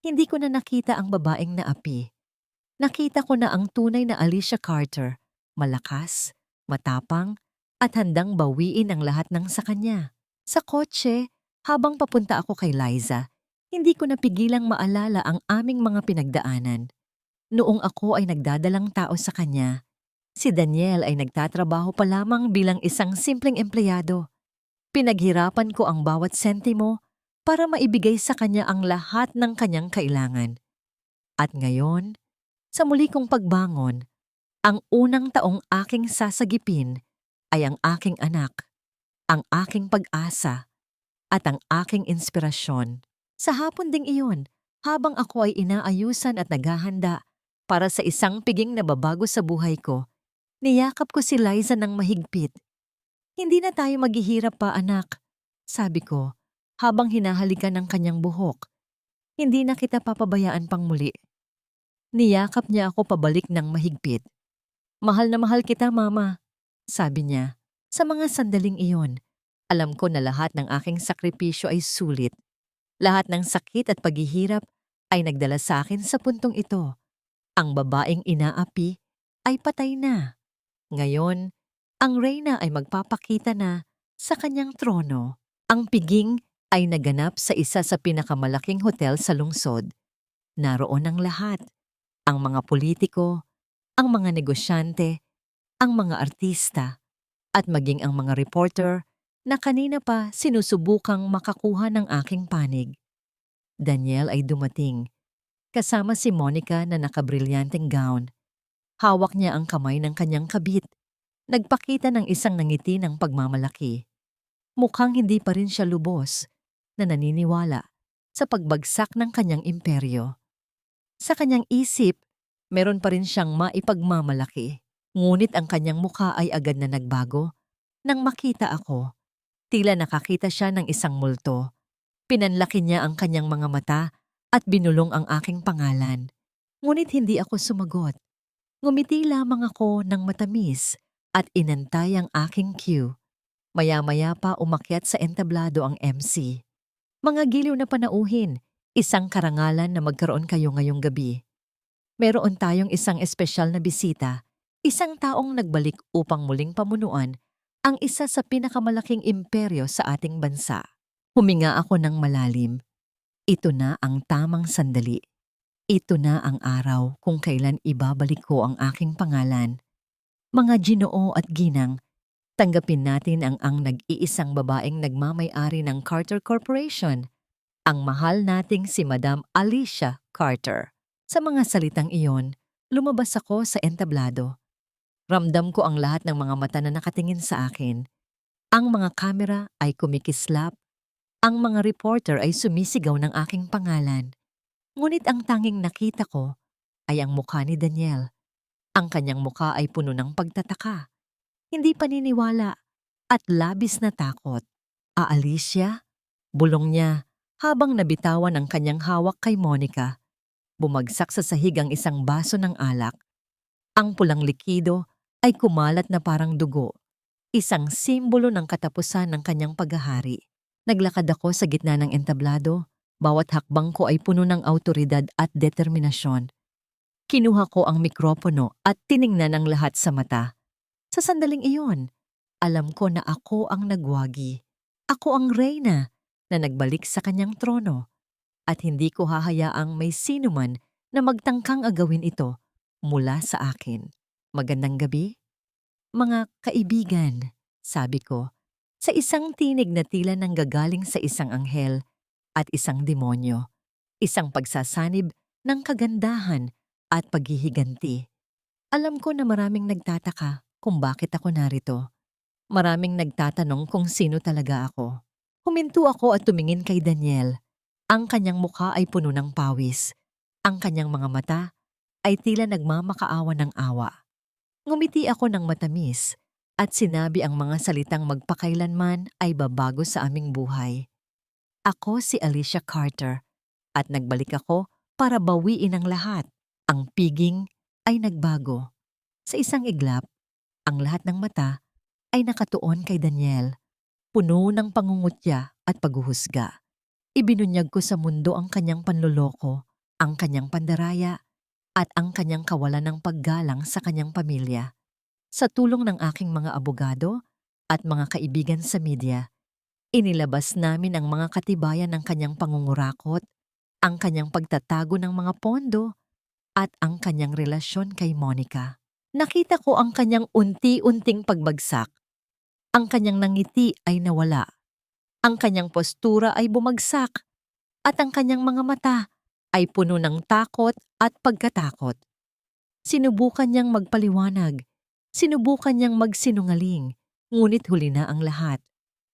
Hindi ko na nakita ang babaeng naapi. Nakita ko na ang tunay na Alicia Carter, malakas, matapang, at handang bawiin ang lahat ng sa kanya. Sa kotse, Habang papunta ako kay Liza, hindi ko napigilang maalala ang aming mga pinagdaanan. Noong ako ay nagdadalang tao sa kanya, si Daniel ay nagtatrabaho pa lamang bilang isang simpleng empleyado. Pinaghirapan ko ang bawat sentimo para maibigay sa kanya ang lahat ng kanyang kailangan. At ngayon, sa muli kong pagbangon, ang unang taong aking sasagipin ay ang aking anak, ang aking pag-asa, at ang aking inspirasyon. Sa hapon ding iyon, habang ako ay inaayusan at naghahanda para sa isang piging na babago sa buhay ko, niyakap ko si Liza ng mahigpit. Hindi na tayo maghihirap pa, anak, sabi ko, habang hinahalikan ng kanyang buhok. Hindi na kita papabayaan pang muli. Niyakap niya ako pabalik ng mahigpit. Mahal na mahal kita, mama, sabi niya. Sa mga sandaling iyon, alam ko na lahat ng aking sakripisyo ay sulit. Lahat ng sakit at paghihirap ay nagdala sa akin sa puntong ito. Ang babaeng inaapi ay patay na. Ngayon, ang reyna ay magpapakita na sa kanyang trono. Ang piging ay naganap sa isa sa pinakamalaking hotel sa lungsod. Naroon ang lahat. Ang mga politiko, ang mga negosyante, ang mga artista, at maging ang mga reporter na kanina pa sinusubukang makakuha ng aking panig. Daniel ay dumating, kasama si Monica na nakabrilyanteng gown. Hawak niya ang kamay ng kanyang kabit. Nagpakita ng isang nangiti ng pagmamalaki. Mukhang hindi pa rin siya lubos na naniniwala sa pagbagsak ng kanyang imperyo. Sa kanyang isip, meron pa rin siyang maipagmamalaki. Ngunit ang kanyang mukha ay agad na nagbago. Nang makita ako, tila nakakita siya ng isang multo. Pinanlaki niya ang kanyang mga mata at binulong ang aking pangalan. Ngunit hindi ako sumagot. Ngumiti lamang ako ng matamis at inantay ang aking cue. Maya-maya pa umakyat sa entablado ang MC. Mga giliw na panauhin, isang karangalan na magkaroon kayo ngayong gabi. Meron tayong isang espesyal na bisita, isang taong nagbalik upang muling pamunuan ang isa sa pinakamalaking imperyo sa ating bansa. Huminga ako ng malalim. Ito na ang tamang sandali. Ito na ang araw kung kailan ibabalik ko ang aking pangalan. Mga Ginoo at Ginang, tanggapin natin ang nag-iisang babaeng nagmamay-ari ng Carter Corporation, ang mahal nating si Madam Alicia Carter. Sa mga salitang iyon, lumabas ako sa entablado. Ramdam ko ang lahat ng mga mata na nakatingin sa akin. Ang mga kamera ay kumikislap, ang mga reporter ay sumisigaw ng aking pangalan. Ngunit ang tanging nakita ko ay ang mukha ni Daniel. Ang kanyang mukha ay puno ng pagtataka, hindi paniniwala, at labis na takot. Aalis siya? Bulong niya habang nabitawan ang kanyang hawak kay Monica. Bumagsak sa sahig ang isang baso ng alak. Ang pulang likido ay kumalat na parang dugo, isang simbolo ng katapusan ng kanyang paghahari. Naglakad ako sa gitna ng entablado, bawat hakbang ko ay puno ng awtoridad at determinasyon. Kinuha ko ang mikropono at tiningnan ang lahat sa mata. Sa sandaling iyon, alam ko na ako ang nagwagi. Ako ang reyna na nagbalik sa kanyang trono. At hindi ko hahayaang may sino man na magtangkang agawin ito mula sa akin. Magandang gabi, mga kaibigan, sabi ko, sa isang tinig na tila nanggagaling sa isang anghel at isang demonyo. Isang pagsasanib ng kagandahan at paghihiganti. Alam ko na maraming nagtataka kung bakit ako narito. Maraming nagtatanong kung sino talaga ako. Huminto ako at tumingin kay Daniel. Ang kanyang mukha ay puno ng pawis. Ang kanyang mga mata ay tila nagmamakaawa ng awa. Ngumiti ako ng matamis at sinabi ang mga salitang magpakailanman ay babago sa aming buhay. Ako si Alicia Carter at nagbalik ako para bawiin ang lahat. Ang piging ay nagbago. Sa isang iglap, ang lahat ng mata ay nakatuon kay Daniel, puno ng pangungutya at paghuhusga. Ibinunyag ko sa mundo ang kanyang panloloko, ang kanyang pandaraya, at ang kanyang kawalan ng paggalang sa kanyang pamilya. Sa tulong ng aking mga abogado at mga kaibigan sa media, Inilabas namin ang mga katibayan ng kanyang pangungurakot, ang kanyang pagtatago ng mga pondo, at ang kanyang relasyon kay Monica. Nakita ko ang kanyang unti-unting pagbagsak. Ang kanyang nangiti ay nawala. Ang kanyang postura ay bumagsak. At ang kanyang mga mata ay puno ng takot at pagkatakot. Sinubukan niyang magpaliwanag. Sinubukan niyang magsinungaling. Ngunit huli na ang lahat.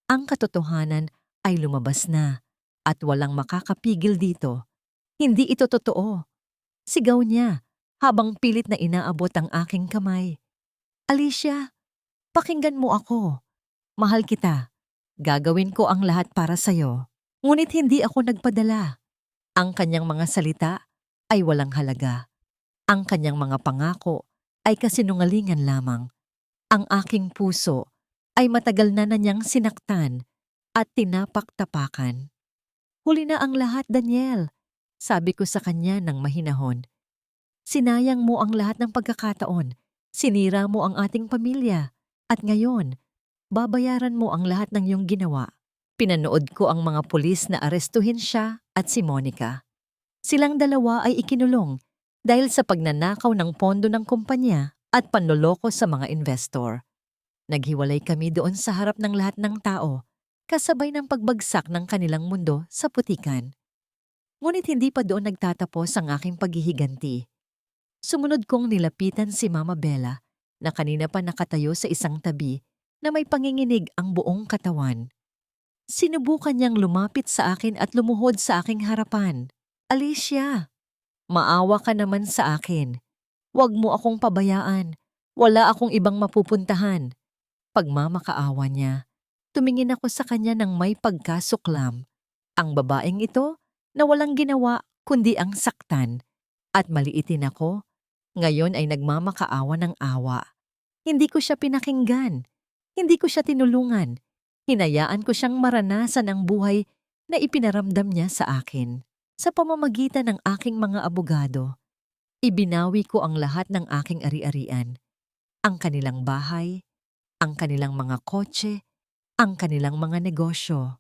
Ang katotohanan ay lumabas na. At walang makakapigil dito. Hindi ito totoo. Sigaw niya habang pilit na inaabot ang aking kamay. Alicia, pakinggan mo ako. Mahal kita. Gagawin ko ang lahat para sa'yo. Ngunit hindi ako nagpadala. Ang kanyang mga salita ay walang halaga. Ang kanyang mga pangako ay kasinungalingan lamang. Ang aking puso ay matagal na niyang sinaktan at tinapak-tapakan. Huli na ang lahat, Daniel. Sabi ko sa kanya ng mahinahon. Sinayang mo ang lahat ng pagkakataon. Sinira mo ang ating pamilya. At ngayon, babayaran mo ang lahat ng iyong ginawa. Pinanood ko ang mga pulis na arestuhin siya at si Monica. Silang dalawa ay ikinulong dahil sa pagnanakaw ng pondo ng kumpanya at panloloko sa mga investor. Naghiwalay kami doon sa harap ng lahat ng tao, kasabay ng pagbagsak ng kanilang mundo sa putikan. Ngunit hindi pa doon nagtatapos ang aking paghihiganti. Sumunod kong nilapitan si Mama Bella na kanina pa nakatayo sa isang tabi na may panginginig ang buong katawan. Sinubukan niyang lumapit sa akin at lumuhod sa aking harapan. Alicia, maawa ka naman sa akin. Huwag mo akong pabayaan. Wala akong ibang mapupuntahan. Pagmamakaawa niya, tumingin ako sa kanya ng may pagkasuklam. Ang babaeng ito na walang ginawa kundi ang saktan. At maliitin ako, ngayon ay nagmamakaawa ng awa. Hindi ko siya pinakinggan. Hindi ko siya tinulungan. Hinayaan ko siyang maranasan ang buhay na ipinaramdam niya sa akin. Sa pamamagitan ng aking mga abogado, ibinawi ko ang lahat ng aking ari-arian. Ang kanilang bahay, ang kanilang mga kotse, ang kanilang mga negosyo.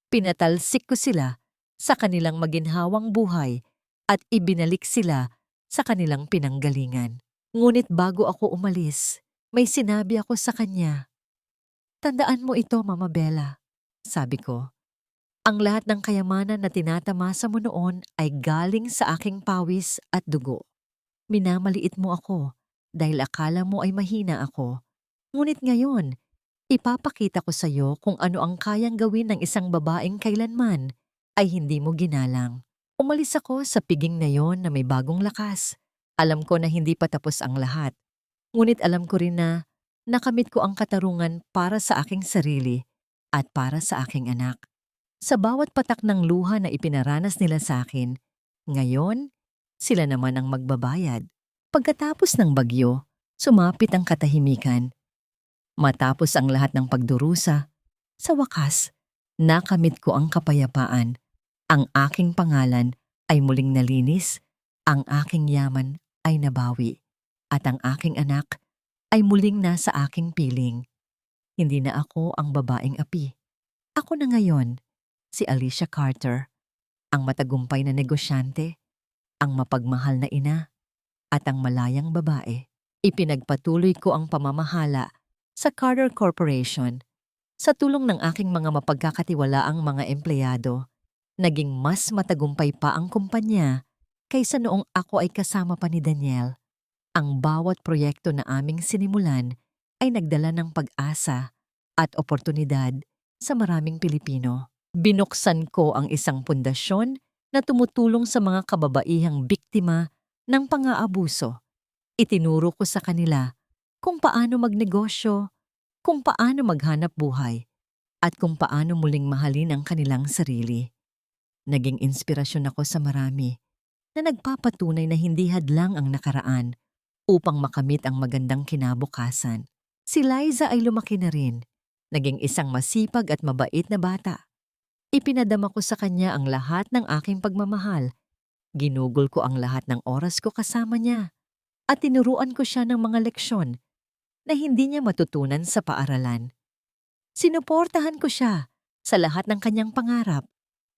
Pinatalsik ko sila sa kanilang maginhawang buhay at ibinalik sila sa kanilang pinanggalingan. Ngunit bago ako umalis, may sinabi ako sa kanya. Tandaan mo ito, Mama Bella, sabi ko. Ang lahat ng kayamanan na tinatamasa mo noon ay galing sa aking pawis at dugo. Minamaliit mo ako dahil akala mo ay mahina ako. Ngunit ngayon, ipapakita ko sa iyo kung ano ang kayang gawin ng isang babaeng kailanman ay hindi mo ginalang. Umalis ako sa piging na yon na may bagong lakas. Alam ko na hindi pa tapos ang lahat. Ngunit alam ko rin na nakamit ko ang katarungan para sa aking sarili at para sa aking anak. Sa bawat patak ng luha na ipinaranas nila sa akin, ngayon, sila naman ang magbabayad. Pagkatapos ng bagyo, sumapit ang katahimikan. Matapos ang lahat ng pagdurusa, sa wakas, nakamit ko ang kapayapaan. Ang aking pangalan ay muling nalinis, ang aking yaman ay nabawi, at ang aking anak ay muling nasa aking piling. Hindi na ako ang babaeng api. Ako na ngayon, si Alicia Carter, ang matagumpay na negosyante, ang mapagmahal na ina, at ang malayang babae. Ipinagpatuloy ko ang pamamahala sa Carter Corporation. Sa tulong ng aking mga mapagkakatiwalaang mga empleyado, naging mas matagumpay pa ang kumpanya kaysa noong ako ay kasama pa ni Daniel. Ang bawat proyekto na aming sinimulan ay nagdala ng pag-asa at oportunidad sa maraming Pilipino. Binuksan ko ang isang pundasyon na tumutulong sa mga kababaihang biktima ng pang-aabuso. Itinuro ko sa kanila kung paano magnegosyo, kung paano maghanap buhay, at kung paano muling mahalin ang kanilang sarili. Naging inspirasyon ako sa marami na nagpapatunay na hindi hadlang ang nakaraan upang makamit ang magandang kinabukasan. Si Liza ay lumaki na rin, naging isang masipag at mabait na bata. Ipinadama ko sa kanya ang lahat ng aking pagmamahal. Ginugol ko ang lahat ng oras ko kasama niya at tinuruan ko siya ng mga leksyon na hindi niya matutunan sa paaralan. Sinuportahan ko siya sa lahat ng kanyang pangarap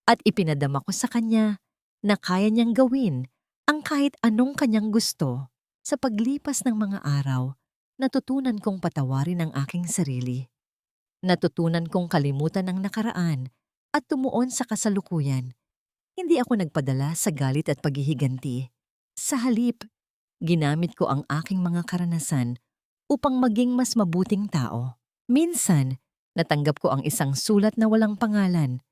at ipinadama ko sa kanya na kaya niyang gawin ang kahit anong kanyang gusto. Sa paglipas ng mga araw, natutunan kong patawarin ang aking sarili. Natutunan kong kalimutan ang nakaraan at tumuon sa kasalukuyan. Hindi ako nagpadala sa galit at paghihiganti. Sa halip, ginamit ko ang aking mga karanasan upang maging mas mabuting tao. Minsan, natanggap ko ang isang sulat na walang pangalan.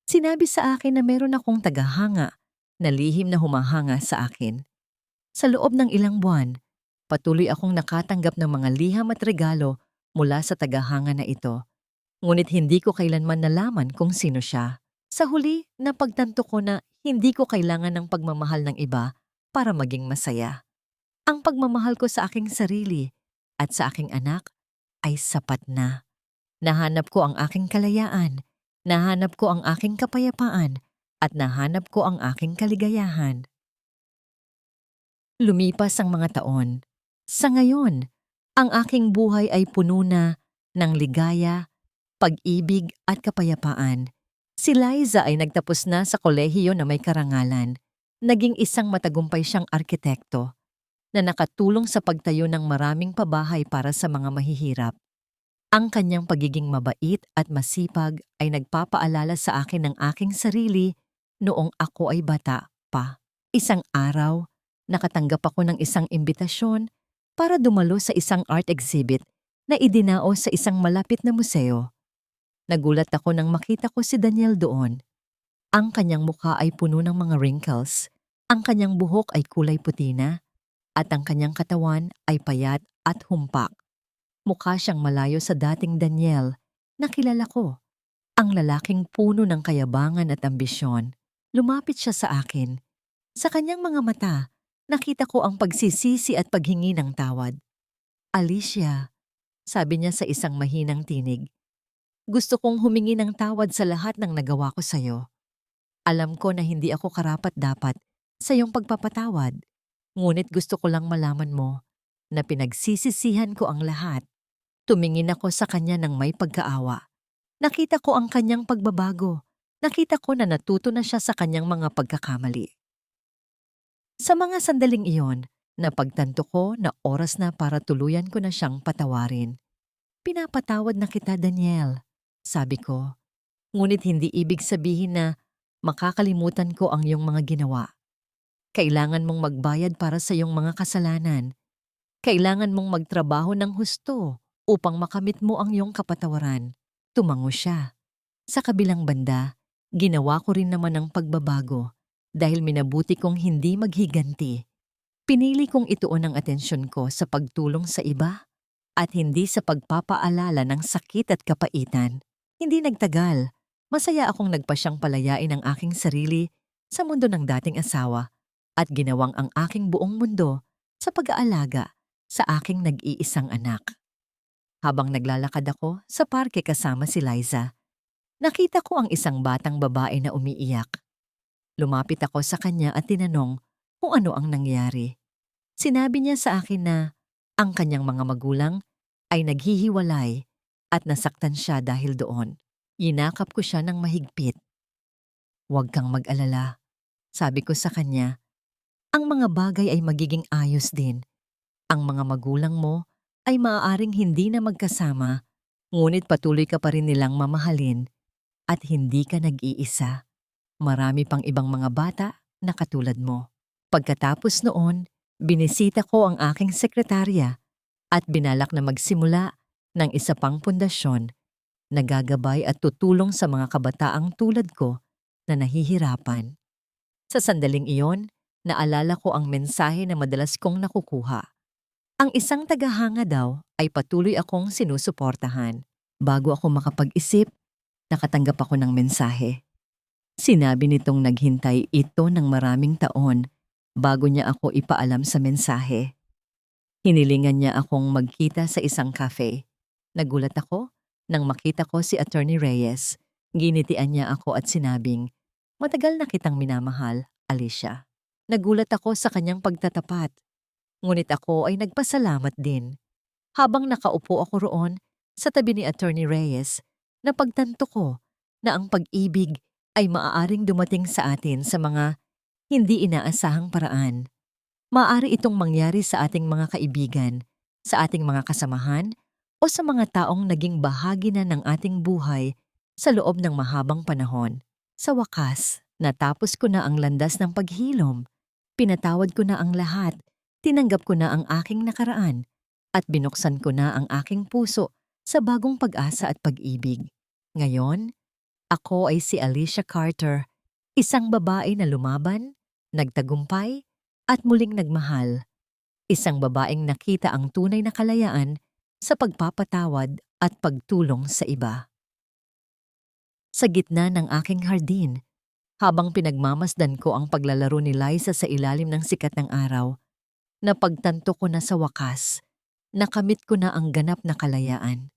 Sinabi sa akin na meron akong tagahanga na lihim na humahanga sa akin. Sa loob ng ilang buwan, patuloy akong nakatanggap ng mga liham at regalo mula sa tagahanga na ito. Ngunit hindi ko kailanman nalaman kung sino siya. Sa huli, napagtanto ko na hindi ko kailangan ng pagmamahal ng iba para maging masaya. Ang pagmamahal ko sa aking sarili at sa aking anak ay sapat na. Nahanap ko ang aking kalayaan, nahanap ko ang aking kapayapaan, at nahanap ko ang aking kaligayahan. Lumipas ang mga taon. Sa ngayon, ang aking buhay ay puno na ng ligaya, pag-ibig at kapayapaan. Si Liza ay nagtapos na sa kolehiyo na may karangalan. Naging isang matagumpay siyang arkitekto na nakatulong sa pagtayo ng maraming pabahay para sa mga mahihirap. Ang kanyang pagiging mabait at masipag ay nagpapaalala sa akin ng aking sarili noong ako ay bata pa. Isang araw, nakatanggap ako ng isang imbitasyon para dumalo sa isang art exhibit na idinao sa isang malapit na museo. Nagulat ako nang makita ko si Daniel doon. Ang kanyang mukha ay puno ng mga wrinkles, ang kanyang buhok ay kulay puti na, at ang kanyang katawan ay payat at humpak. Mukha siyang malayo sa dating Daniel na kilala ko. Ang lalaking puno ng kayabangan at ambisyon. Lumapit siya sa akin. Sa kanyang mga mata, nakita ko ang pagsisisi at paghingi ng tawad. Alicia, sabi niya sa isang mahinang tinig, gusto kong humingi ng tawad sa lahat ng nagawa ko sa'yo. Alam ko na hindi ako karapat-dapat sa iyong pagpapatawad, ngunit gusto ko lang malaman mo na pinagsisisihan ko ang lahat. Tumingin ako sa kanya ng may pagkaawa. Nakita ko ang kanyang pagbabago. Nakita ko na natuto na siya sa kanyang mga pagkakamali. Sa mga sandaling iyon, napagtanto ko na oras na para tuluyan ko na siyang patawarin. Pinapatawad na kita, Daniel, sabi ko. Ngunit hindi ibig sabihin na makakalimutan ko ang iyong mga ginawa. Kailangan mong magbayad para sa iyong mga kasalanan. Kailangan mong magtrabaho ng husto upang makamit mo ang iyong kapatawaran. Tumango siya. Sa kabilang banda, ginawa ko rin naman ang pagbabago dahil minabuti kong hindi maghiganti. Pinili kong ituon ang atensyon ko sa pagtulong sa iba at hindi sa pagpapaalala ng sakit at kapaitan. Hindi nagtagal, masaya akong nagpasyang palayain ang aking sarili sa mundo ng dating asawa at ginawang ang aking buong mundo sa pag-aalaga sa aking nag-iisang anak. Habang naglalakad ako sa parke kasama si Liza, nakita ko ang isang batang babae na umiiyak. Lumapit ako sa kanya at tinanong kung ano ang nangyari. Sinabi niya sa akin na ang kanyang mga magulang ay naghihiwalay at nasaktan siya dahil doon. Yinakap ko siya ng mahigpit. Huwag kang mag-alala, sabi ko sa kanya. Ang mga bagay ay magiging ayos din. Ang mga magulang mo ay maaaring hindi na magkasama, ngunit patuloy ka pa rin nilang mamahalin at hindi ka nag-iisa. Marami pang ibang mga bata na katulad mo. Pagkatapos noon, binisita ko ang aking sekretarya at binalak na magsimula ng isa pang pundasyon na gagabay at tutulong sa mga kabataang tulad ko na nahihirapan. Sa sandaling iyon, naalala ko ang mensahe na madalas kong nakukuha. Ang isang tagahanga daw ay patuloy akong sinusuportahan. Bago ako makapag-isip, nakatanggap ako ng mensahe. Sinabi nitong naghintay ito ng maraming taon bago niya ako ipaalam sa mensahe. Hinilingan niya akong magkita sa isang cafe. Nagulat ako nang makita ko si Attorney Reyes. Ginitian niya ako at sinabing, "Matagal na kitang minamahal, Alicia." Nagulat ako sa kanyang pagtatapat. Ngunit ako ay nagpasalamat din. Habang nakaupo ako roon sa tabi ni Attorney Reyes, napagtanto ko na ang pag-ibig ay maaaring dumating sa atin sa mga hindi inaasahang paraan. Maaari itong mangyari sa ating mga kaibigan, sa ating mga kasamahan, o sa mga taong naging bahagi na ng ating buhay sa loob ng mahabang panahon. Sa wakas, natapos ko na ang landas ng paghilom. Pinatawad ko na ang lahat, tinanggap ko na ang aking nakaraan, at binuksan ko na ang aking puso sa bagong pag-asa at pag-ibig. Ngayon, ako ay si Alicia Carter, isang babae na lumaban, nagtagumpay, at muling nagmahal. Isang babaeng nakita ang tunay na kalayaan sa pagpapatawad at pagtulong sa iba. Sa gitna ng aking hardin, habang pinagmamasdan ko ang paglalaro ni Liza sa ilalim ng sikat ng araw, napagtanto ko na sa wakas, nakamit ko na ang ganap na kalayaan.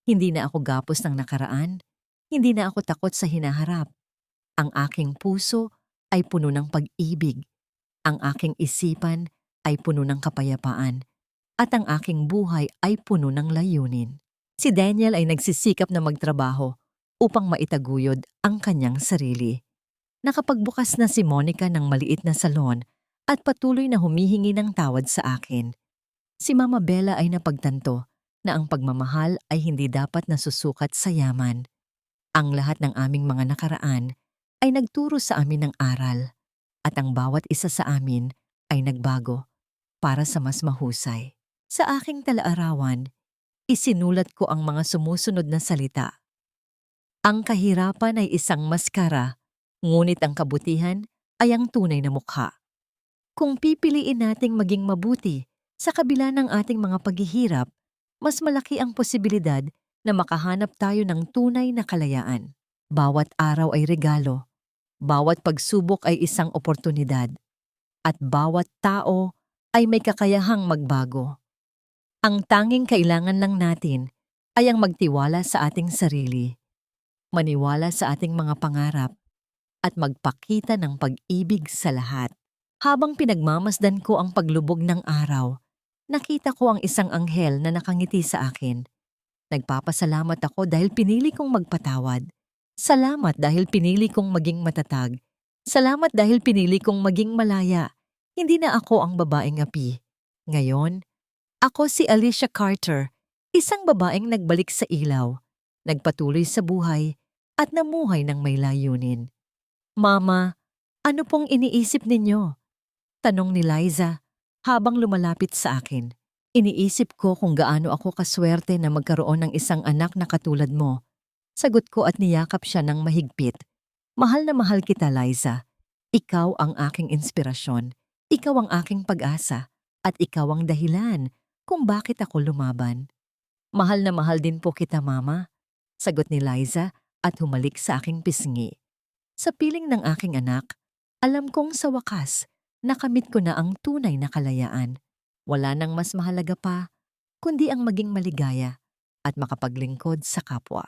Hindi na ako gapos ng nakaraan, hindi na ako takot sa hinaharap. Ang aking puso ay puno ng pag-ibig, ang aking isipan ay puno ng kapayapaan, at ang aking buhay ay puno ng layunin. Si Daniel ay nagsisikap na magtrabaho upang maitaguyod ang kanyang sarili. Nakapagbukas na si Monica ng maliit na salon at patuloy na humihingi ng tawad sa akin. Si Mama Bella ay napagtanto na ang pagmamahal ay hindi dapat nasusukat sa yaman. Ang lahat ng aming mga nakaraan ay nagturo sa amin ng aral, at ang bawat isa sa amin ay nagbago para sa mas mahusay. Sa aking talaarawan, isinulat ko ang mga sumusunod na salita. Ang kahirapan ay isang maskara, ngunit ang kabutihan ay ang tunay na mukha. Kung pipiliin nating maging mabuti sa kabila ng ating mga paghihirap, mas malaki ang posibilidad na makahanap tayo ng tunay na kalayaan. Bawat araw ay regalo, bawat pagsubok ay isang oportunidad, at bawat tao ay may kakayahang magbago. Ang tanging kailangan lang natin ay ang magtiwala sa ating sarili, maniwala sa ating mga pangarap, at magpakita ng pag-ibig sa lahat. Habang pinagmamasdan ko ang paglubog ng araw, nakita ko ang isang anghel na nakangiti sa akin. Nagpapasalamat ako dahil pinili kong magpatawad. Salamat dahil pinili kong maging matatag. Salamat dahil pinili kong maging malaya. Hindi na ako ang babaeng api. Ngayon, ako si Alicia Carter, isang babaeng nagbalik sa ilaw, nagpatuloy sa buhay, at namuhay ng may layunin. Mama, ano pong iniisip ninyo? Tanong ni Liza habang lumalapit sa akin. Iniisip ko kung gaano ako kaswerte na magkaroon ng isang anak na katulad mo. Sagot ko at niyakap siya ng mahigpit. Mahal na mahal kita, Liza. Ikaw ang aking inspirasyon. Ikaw ang aking pag-asa. At ikaw ang dahilan kung bakit ako lumaban. Mahal na mahal din po kita, Mama. Sagot ni Liza at humalik sa aking pisngi. Sa piling ng aking anak, alam kong sa wakas, nakamit ko na ang tunay na kalayaan. Wala nang mas mahalaga pa, kundi ang maging maligaya at makapaglingkod sa kapwa.